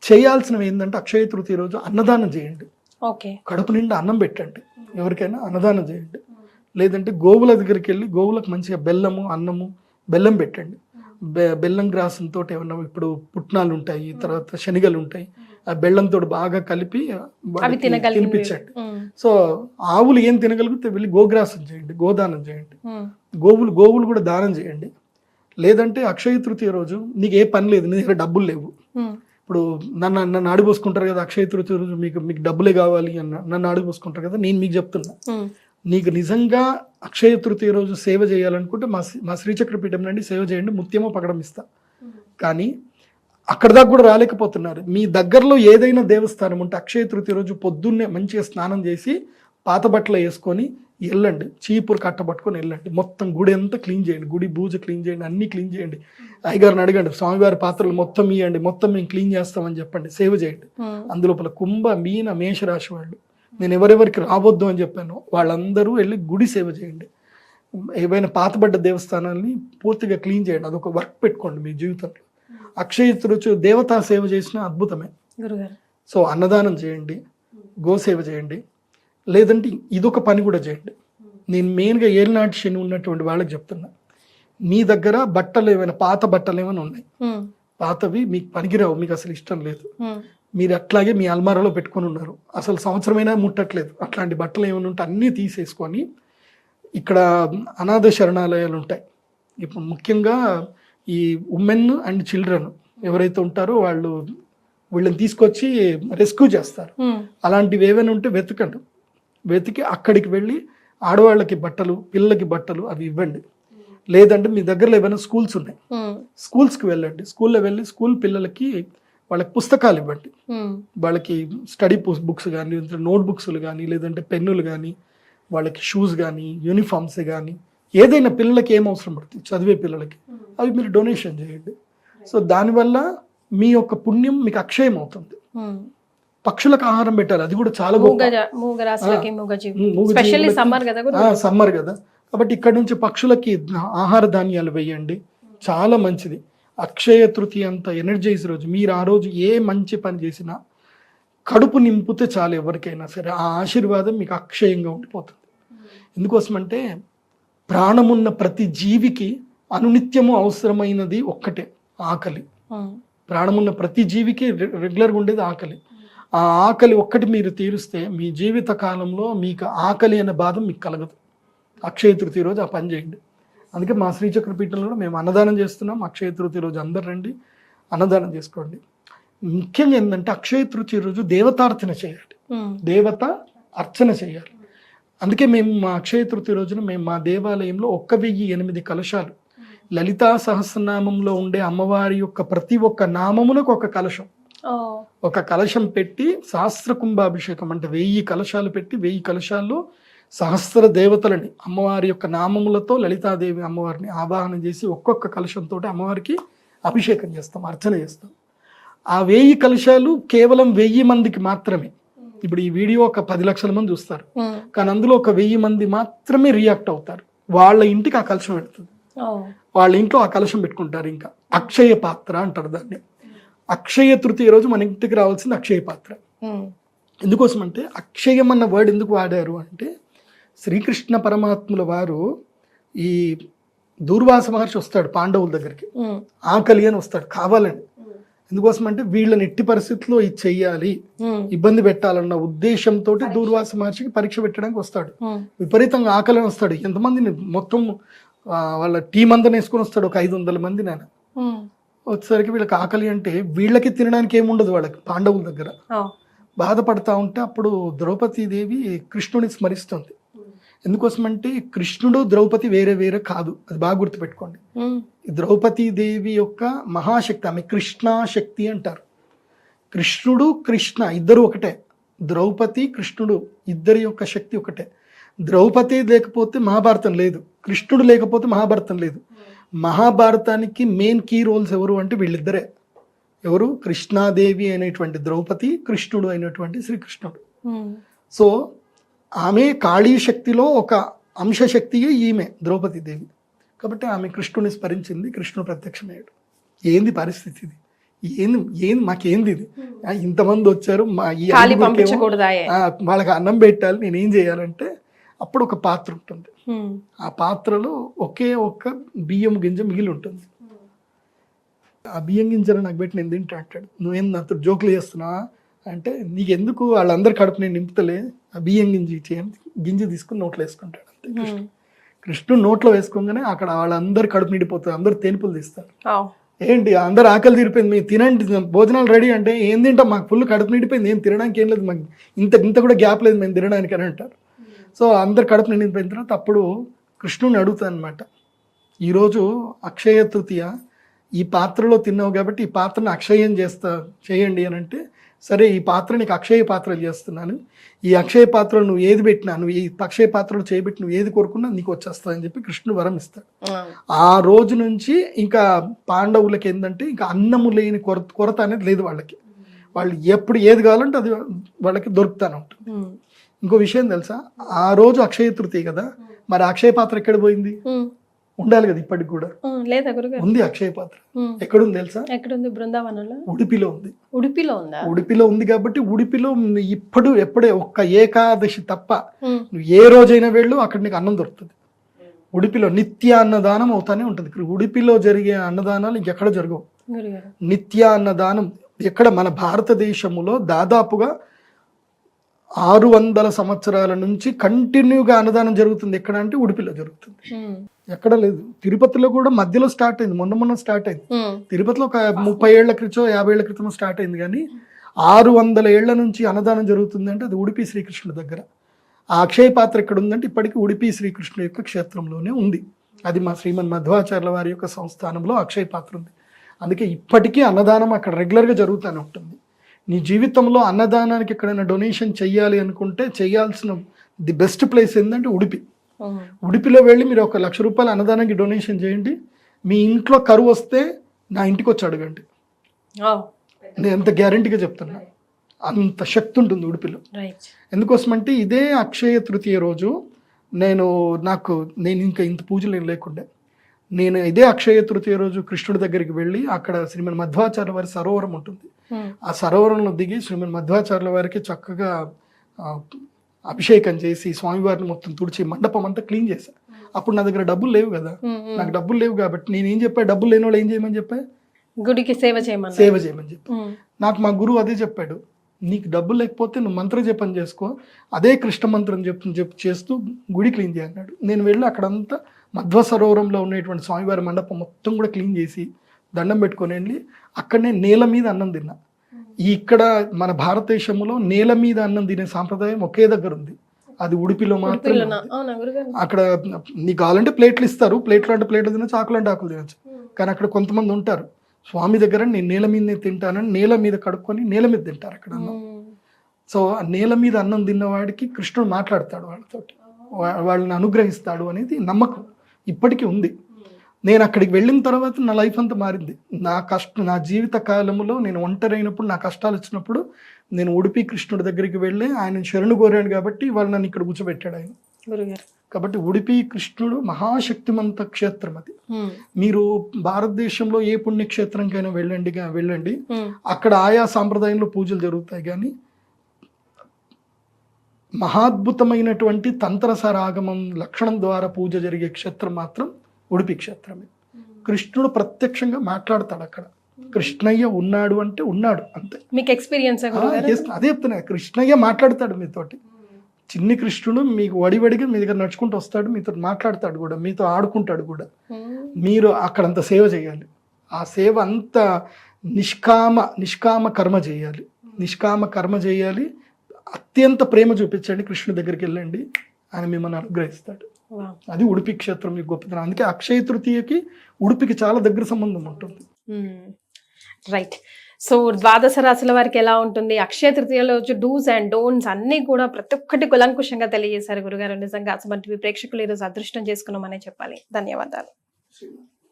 చేయాల్సినవి ఏంటంటే అక్షయ తృతీయ రోజు అన్నదానం చేయండి. ఓకే, కడుపు నిండా అన్నం పెట్టండి, ఎవరికైనా అన్నదానం చేయండి. లేదంటే గోవుల దగ్గరికి వెళ్ళి గోవులకు మంచిగా బెల్లము అన్నము బెల్లం పెట్టండి. బెల్లం గ్రాసంతో ఏమన్నా ఇప్పుడు పుట్నాలు ఉంటాయి, తర్వాత శనగలు ఉంటాయి, ఆ బెల్లంతో బాగా కలిపి తినిపించండి. సో ఆవులు ఏం తినగలిగితే వెళ్ళి గోగ్రాసం చేయండి, గోదానం చేయండి. గోవులు కూడా దానం చేయండి. లేదంటే అక్షయ తృతీయ రోజు నీకు ఏ పని లేదు, నీ దగ్గర డబ్బులు లేవు, ఇప్పుడు నన్ను ఆడిపోసుకుంటారు కదా, అక్షయ తృతీయ రోజు మీకు డబ్బులే కావాలి నన్ను ఆడిపోసుకుంటారు కదా. నేను మీకు చెప్తున్నా, నీకు నిజంగా అక్షయ తృతీయ రోజు సేవ చేయాలనుకుంటే మా శ్రీచక్ర పీఠం నుండి సేవ చేయండి, ముత్యమో పగడం ఇస్తా. కానీ అక్కడ దాకా కూడా రాలేకపోతున్నారు. మీ దగ్గరలో ఏదైనా దేవస్థానం ఉంటే అక్షయ తృతీయ రోజు పొద్దున్నే మంచిగా స్నానం చేసి పాత బట్టలు వేసుకొని వెళ్ళండి, చీపురు కట్టబట్టుకొని వెళ్ళండి, మొత్తం గుడి అంతా క్లీన్ చేయండి, గుడి బూజ క్లీన్ చేయండి, అన్నీ క్లీన్ చేయండి. అయ్యగారిని అడగండి, స్వామివారి పాత్రలు మొత్తం ఇవ్వండి, మొత్తం మేము క్లీన్ చేస్తామని చెప్పండి, సేవ చేయండి. అందులోపల కుంభ మీన మేషరాశి వాళ్ళు, నేను ఎవరెవరికి రావద్దు అని చెప్పాను వాళ్ళందరూ వెళ్ళి గుడి సేవ చేయండి. ఏవైనా పాతబడ్డ దేవస్థానాన్ని పూర్తిగా క్లీన్ చేయండి, అదొక వర్క్ పెట్టుకోండి మీ జీవితంలో. అక్షయ తృతీయ దేవతా సేవ చేసిన అద్భుతమే. సో అన్నదానం చేయండి, గోసేవ చేయండి. లేదంటే ఇదొక పని కూడా చేయండి. నేను మెయిన్గా ఏలినాటి శని ఉన్నటువంటి వాళ్ళకి చెప్తున్నా, మీ దగ్గర బట్టలు ఏమైనా పాత బట్టలు ఏమైనా ఉన్నాయి, పాతవి మీకు పనికిరావు, మీకు అసలు ఇష్టం లేదు, మీరు అట్లాగే మీ అల్మారాలో పెట్టుకొని ఉన్నారు, అసలు సంవత్సరమైనా ముట్టట్లేదు, అట్లాంటి బట్టలు ఏమైనా ఉంటే అన్నీ తీసేసుకొని ఇక్కడ అనాథ శరణాలయాలు ఉంటాయి. ఇప్పుడు ముఖ్యంగా ఈ ఉమెన్ అండ్ చిల్డ్రన్ ఎవరైతే ఉంటారో వీళ్ళని తీసుకొచ్చి రెస్క్యూ చేస్తారు. అలాంటివి ఏమైనా ఉంటే వెతికి అక్కడికి వెళ్ళి ఆడవాళ్ళకి బట్టలు, పిల్లలకి బట్టలు అవి ఇవ్వండి. లేదంటే మీ దగ్గరలో ఏమైనా స్కూల్స్ ఉన్నాయి, స్కూల్స్కి వెళ్ళండి, స్కూల్లో వెళ్ళి స్కూల్ పిల్లలకి వాళ్ళకి పుస్తకాలు ఇవ్వండి. వాళ్ళకి స్టడీ బుక్స్ కానీ, నోట్ బుక్స్లు కానీ, లేదంటే పెన్నులు కానీ, వాళ్ళకి షూస్ కానీ, యూనిఫామ్స్ కానీ, ఏదైనా పిల్లలకి ఏం అవసరం పడుతుంది చదివే పిల్లలకి అవి మీరు డొనేషన్ చేయండి. సో దానివల్ల మీ యొక్క పుణ్యం మీకు అక్షయం అవుతుంది. పక్షులకు ఆహారం పెట్టాలి, అది కూడా చాలా సమ్మర్ కదా, కాబట్టి ఇక్కడ నుంచి పక్షులకి ఆహార ధాన్యాలు వేయండి, చాలా మంచిది. అక్షయ తృతీయ అంత ఎనర్జైజ్ రోజు, మీరు ఆ రోజు ఏ మంచి పని చేసినా కడుపు నింపితే చాలు, ఎవరికైనా సరే ఆ ఆశీర్వాదం మీకు అక్షయంగా ఉండిపోతుంది. ఎందుకోసమంటే ప్రాణమున్న ప్రతి జీవికి అనునిత్యము అవసరమైనది ఒక్కటే, ఆకలి. ప్రాణమున్న ప్రతి జీవికి రెగ్యులర్గా ఉండేది ఆకలి. ఆ ఆకలి ఒక్కటి మీరు తీరుస్తే మీ జీవిత కాలంలో మీకు ఆకలి అనే బాధ మీకు కలగదు. అక్షయ తృతీయ రోజు ఆ పని చేయండి. అందుకే మా శ్రీచక్ర పీఠంలో కూడా మేము అన్నదానం చేస్తున్నాం. అక్షయ తృతీయ రోజు అందరు రండి, అన్నదానం చేసుకోండి. ముఖ్యంగా ఏంటంటే అక్షయ తృతీయ రోజు దేవతార్చన చేయాలి, దేవత అర్చన చేయాలి. అందుకే మేము మా అక్షయ తృతీయ రోజున మేము మా దేవాలయంలో 1008 కలశాలు, లలితా సహస్రనామంలో ఉండే అమ్మవారి యొక్క ప్రతి ఒక్క నామమునకు ఒక కలశం, ఒక కలశం పెట్టి సహస్ర కుంభాభిషేకం అంటే 1000 కలశాలు పెట్టి 1000 కలశాల్లో సహస్ర దేవతలని అమ్మవారి యొక్క నామములతో లలితాదేవి అమ్మవారిని ఆవాహన చేసి ఒక్కొక్క కలశంతో అమ్మవారికి అభిషేకం చేస్తాం, అర్చన చేస్తాం. ఆ 1000 కలశాలు కేవలం 1000 మందికి మాత్రమే. ఇప్పుడు ఈ వీడియో ఒక 10 లక్షల మంది చూస్తారు, కానీ అందులో ఒక 1000 మంది మాత్రమే రియాక్ట్ అవుతారు. వాళ్ళ ఇంటికి ఆ కలశం పెడుతుంది, వాళ్ళ ఇంట్లో ఆ కలశం పెట్టుకుంటారు. ఇంకా అక్షయ పాత్ర అంటారు దాన్ని. అక్షయ తృతీయ రోజు మన ఇంటికి రావాల్సింది అక్షయ పాత్ర. ఎందుకోసం అంటే అక్షయం అన్న వర్డ్ ఎందుకు వాడారు అంటే, శ్రీకృష్ణ పరమాత్ముల వారు ఈ దూర్వాస మహర్షి వస్తాడు పాండవుల దగ్గరికి, ఆకలి అని వస్తాడు కావాలని. ఎందుకోసం అంటే వీళ్ళని ఎట్టి పరిస్థితుల్లో ఇది చెయ్యాలి, ఇబ్బంది పెట్టాలన్న ఉద్దేశంతో దూర్వాస మహర్షికి పరీక్ష పెట్టడానికి వస్తాడు. విపరీతంగా ఆకలి అని వస్తాడు. ఎంతమందిని మొత్తం వాళ్ళ టీం అంతా వేసుకొని వస్తాడు, ఒక 500 మంది. నేను వచ్చేసరికి వీళ్ళకి ఆకలి అంటే వీళ్ళకి తినడానికి ఏముండదు వాళ్ళకి పాండవుల దగ్గర. బాధపడతా ఉంటే అప్పుడు ద్రౌపదీదేవి కృష్ణుని స్మరిస్తుంది. ఎందుకోసమంటే కృష్ణుడు ద్రౌపది వేరే వేరే కాదు, అది బాగా గుర్తుపెట్టుకోండి. ద్రౌపదీదేవి యొక్క మహాశక్తి, ఆమె కృష్ణాశక్తి అంటారు. కృష్ణుడు కృష్ణ ఇద్దరు ఒకటే, ద్రౌపది కృష్ణుడు ఇద్దరి యొక్క శక్తి ఒకటే. ద్రౌపది లేకపోతే మహాభారతం లేదు, కృష్ణుడు లేకపోతే మహాభారతం లేదు. మహాభారతానికి మెయిన్ కీ రోల్స్ ఎవరు అంటే వీళ్ళిద్దరే. ఎవరు? కృష్ణాదేవి అయినటువంటి ద్రౌపది, కృష్ణుడు అయినటువంటి శ్రీకృష్ణుడు. సో ఆమె కాళీ శక్తిలో ఒక అంశశక్తియే ఈమె ద్రౌపదీదేవి. కాబట్టి ఆమె కృష్ణుని స్మరించింది, కృష్ణుడు ప్రత్యక్షమయ్యాడు. ఏంది పరిస్థితి ఇది, ఏంది మాకేంది ఇది, ఇంతమంది వచ్చారు, మా ఈ వాళ్ళకి అన్నం పెట్టాలి, నేనేం చేయాలంటే అప్పుడు ఒక పాత్ర ఉంటుంది. ఆ పాత్రలో ఒకే ఒక్క బియ్యం గింజ మిగిలి ఉంటుంది. ఆ బియ్యం గింజలు నాకు పెట్టి నేను తింటా అంటాడు. నువ్వేం నాతో జోకులు చేస్తున్నావా అంటే, నీకెందుకు వాళ్ళందరి కడుపు నేను నింపుతలే, ఆ బియ్యం గింజ తీసుకుని నోట్లో వేసుకుంటాడు అంతే. కృష్ణుడు నోట్లో వేసుకోగానే అక్కడ వాళ్ళందరు కడుపు నిండిపోతారు, అందరు తేనుపులు తీస్తారు. ఏంటి అందరు ఆకలి తీరిపోయింది, మీరు తినండి, భోజనాలు రెడీ అంటే ఏం తింటాం, మాకు ఫుల్ కడుపు నిండిపోయింది, ఏం తినడానికి ఏం లేదు, మాకు ఇంత కూడా గ్యాప్ లేదు మేము తినడానికి అని అంటారు. సో అందరు కడుపు నిండిపోయిన తర్వాత అప్పుడు కృష్ణుని అడుగుతాను అనమాట, ఈరోజు అక్షయ తృతీయ, ఈ పాత్రలో తిన్నావు కాబట్టి ఈ పాత్రను అక్షయం చేయండి అని అంటే, సరే ఈ పాత్ర నీకు అక్షయ పాత్రలు చేస్తున్నాను, ఈ అక్షయ పాత్రలు నువ్వు ఏది పెట్టినా, నువ్వు ఈ అక్షయ పాత్రలు చేయబెట్టి నువ్వు ఏది కోరుకున్నా నీకు వచ్చేస్తాయని చెప్పి కృష్ణుడు వరం ఇస్తాడు. ఆ రోజు నుంచి ఇంకా పాండవులకి ఏంటంటే ఇంకా అన్నము లేని కొరత అనేది లేదు వాళ్ళకి. వాళ్ళు ఎప్పుడు ఏది కావాలంటే అది వాళ్ళకి దొరుకుతానే ఉంటుంది. ఇంకో విషయం తెలుసా, ఆ రోజు అక్షయ తృతీయ కదా, మరి అక్షయ పాత్ర ఎక్కడ పోయింది? ఉండాలి కదా ఇప్పటికి కూడా. లేదా ఉంది అక్షయ పాత్ర. ఎక్కడుంది తెలుసా? ఎక్కడుంది? బృందావనంలో, ఉడిపిలో ఉంది. ఉడిపిలో ఉందా? ఉడిపిలో ఉంది కాబట్టి ఉడిపిలో ఎప్పుడే ఒక్క ఏకాదశి తప్ప నువ్వు ఏ రోజైనా వెళ్ళు, అక్కడ నీకు అన్నం దొరుకుతుంది. ఉడిపిలో నిత్య అన్నదానం అవుతానే ఉంటుంది. ఉడిపిలో జరిగే అన్నదానాలు ఇంకెక్కడ జరగవు. నిత్య అన్నదానం ఎక్కడ? మన భారతదేశంలో దాదాపుగా 600 సంవత్సరాల నుంచి కంటిన్యూగా అన్నదానం జరుగుతుంది. ఎక్కడ అంటే ఉడిపిలో జరుగుతుంది, ఎక్కడ లేదు. తిరుపతిలో కూడా మధ్యలో స్టార్ట్ అయింది, మొన్న స్టార్ట్ అయింది. తిరుపతిలో ఒక 30 ఏళ్ల క్రితం 50 ఏళ్ల క్రితం స్టార్ట్ అయింది, కానీ 600 ఏళ్ల నుంచి అన్నదానం జరుగుతుంది అంటే అది ఉడిపి శ్రీకృష్ణుడి దగ్గర. ఆ అక్షయ పాత్ర ఎక్కడ ఉందంటే ఇప్పటికీ ఉడిపి శ్రీకృష్ణుడి యొక్క క్షేత్రంలోనే ఉంది. అది మా శ్రీమన్ మధ్వాచార్యుల వారి యొక్క సంస్థానంలో అక్షయ పాత్ర ఉంది. అందుకే ఇప్పటికీ అన్నదానం అక్కడ రెగ్యులర్గా జరుగుతూనే ఉంటుంది. నీ జీవితంలో అన్నదానానికి ఎక్కడైనా డొనేషన్ చెయ్యాలి అనుకుంటే చేయాల్సిన ది బెస్ట్ ప్లేస్ ఏంటంటే ఉడిపి. ఉడిపిలో వెళ్ళి మీరు 1 లక్ష రూపాయలు అన్నదానానికి డొనేషన్ చేయండి. మీ ఇంట్లో కరువు వస్తే నా ఇంటికి వచ్చి అడగండి, నేను ఎంత గ్యారంటీగా చెప్తున్నా. అంత శక్తి ఉంటుంది ఉడిపిలో. ఎందుకోసమంటే ఇదే అక్షయ తృతీయ రోజు నేను ఇంకా ఇంత పూజలు లేకుండే, నేను ఇదే అక్షయ తృతీయ రోజు కృష్ణుడి దగ్గరికి వెళ్ళి అక్కడ శ్రీమన్ మధ్వాచార్యుల వారి సరోవరం ఉంటుంది. ఆ సరోవరంలో దిగి శ్రీమన్ మధ్వాచార్యుల వారికి చక్కగా అభిషేకం చేసి స్వామివారిని మొత్తం తుడిచి మండపం అంతా క్లీన్ చేశాను. అప్పుడు నా దగ్గర డబ్బులు లేవు కదా, నాకు డబ్బులు లేవు కాబట్టి నేను ఏం చెప్పా, డబ్బులు లేని వాళ్ళు ఏం చేయమని చెప్పా, గుడికి సేవ చేయమని చెప్పి. నాకు మా గురువు అదే చెప్పాడు, నీకు డబ్బులు లేకపోతే నువ్వు మంత్ర జపం చేసుకో, అదే కృష్ణ మంత్రం చేస్తూ గుడి క్లీన్ చేయన్నాడు. నేను వెళ్ళి అక్కడంతా మధ్వ సరోవరంలో ఉండేటువంటి స్వామివారి మండపం మొత్తం కూడా క్లీన్ చేసి దండం పెట్టుకొని వెళ్ళి అక్కడనే నేల మీద అన్నం తిన్నా. ఇక్కడ మన భారతదేశంలో నేల మీద అన్నం తినే సాంప్రదాయం ఒకే దగ్గర ఉంది, అది ఉడిపిలో మాత్రం. అక్కడ నీకు కావాలంటే ప్లేట్లు ఇస్తారు, ప్లేట్లు అంటే ప్లేట్లు తినచ్చు, ఆకులు అంటే ఆకులు తినచ్చు. కానీ అక్కడ కొంతమంది ఉంటారు స్వామి దగ్గర నేను నేల మీదనే తింటానని నేల మీద కడుక్కొని నేల మీద తింటారు అక్కడ అన్నం. సో ఆ నేల మీద అన్నం తిన్నవాడికి కృష్ణుడు మాట్లాడతాడు, వాళ్ళతోటి వాళ్ళని అనుగ్రహిస్తాడు అనేది నమ్మకం ఇప్పటికీ ఉంది. నేను అక్కడికి వెళ్ళిన తర్వాత నా లైఫ్ అంతా మారింది. నా జీవిత కాలంలో నేను ఒంటరైనప్పుడు, నా కష్టాలు వచ్చినప్పుడు నేను ఉడిపి కృష్ణుడి దగ్గరికి వెళ్ళి ఆయన శరణు కోరాడు కాబట్టి వాళ్ళు నన్ను ఇక్కడ కూర్చోబెట్టాడు ఆయన. కాబట్టి ఉడిపి కృష్ణుడు మహాశక్తిమంత క్షేత్రం అది. మీరు భారతదేశంలో ఏ పుణ్యక్షేత్రంకైనా వెళ్ళండి, అక్కడ ఆయా సాంప్రదాయంలో పూజలు జరుగుతాయి, కానీ మహాద్భుతమైనటువంటి తంత్రసార ఆగమం లక్షణం ద్వారా పూజ జరిగే క్షేత్రం మాత్రం ఉడిపి క్షేత్రమే. కృష్ణుడు ప్రత్యక్షంగా మాట్లాడతాడు అక్కడ. కృష్ణయ్య ఉన్నాడు అంటే ఉన్నాడు అంతే. మీకు ఎక్స్పీరియన్స్ అదే చెప్తున్నా, కృష్ణయ్య మాట్లాడతాడు మీతోటి. చిన్ని కృష్ణుడు మీకు వడివడిగా మీ దగ్గర నడుచుకుంటూ వస్తాడు, మీతో మాట్లాడతాడు కూడా, మీతో ఆడుకుంటాడు కూడా. మీరు అక్కడంత సేవ చేయాలి. ఆ సేవ అంత నిష్కామ కర్మ చేయాలి. నిష్కామ కర్మ చేయాలి, అత్యంత ప్రేమ చూపించండి, కృష్ణుడి దగ్గరికి వెళ్ళండి, ఆయన మిమ్మల్ని అనుగ్రహిస్తాడు. Wow. అది ఉడిపి క్షేత్రం మీకు గొప్పతనం. అందుకే అక్షయ తృతీయకి ఉడిపికి చాలా దగ్గర సంబంధం ఉంటుంది. రైట్. సో ద్వాదశ రాశుల వారికి ఎలా ఉంటుంది, అక్షయ తృతీయలో డూస్ అండ్ డోంట్స్ అన్ని కూడా ప్రతి ఒక్కటి కులంకుశంగా తెలియజేశారు గురుగారు. నిజంగా అసలు ప్రేక్షకులు ఈరోజు అదృష్టం చేసుకున్నామనే చెప్పాలి. ధన్యవాదాలు.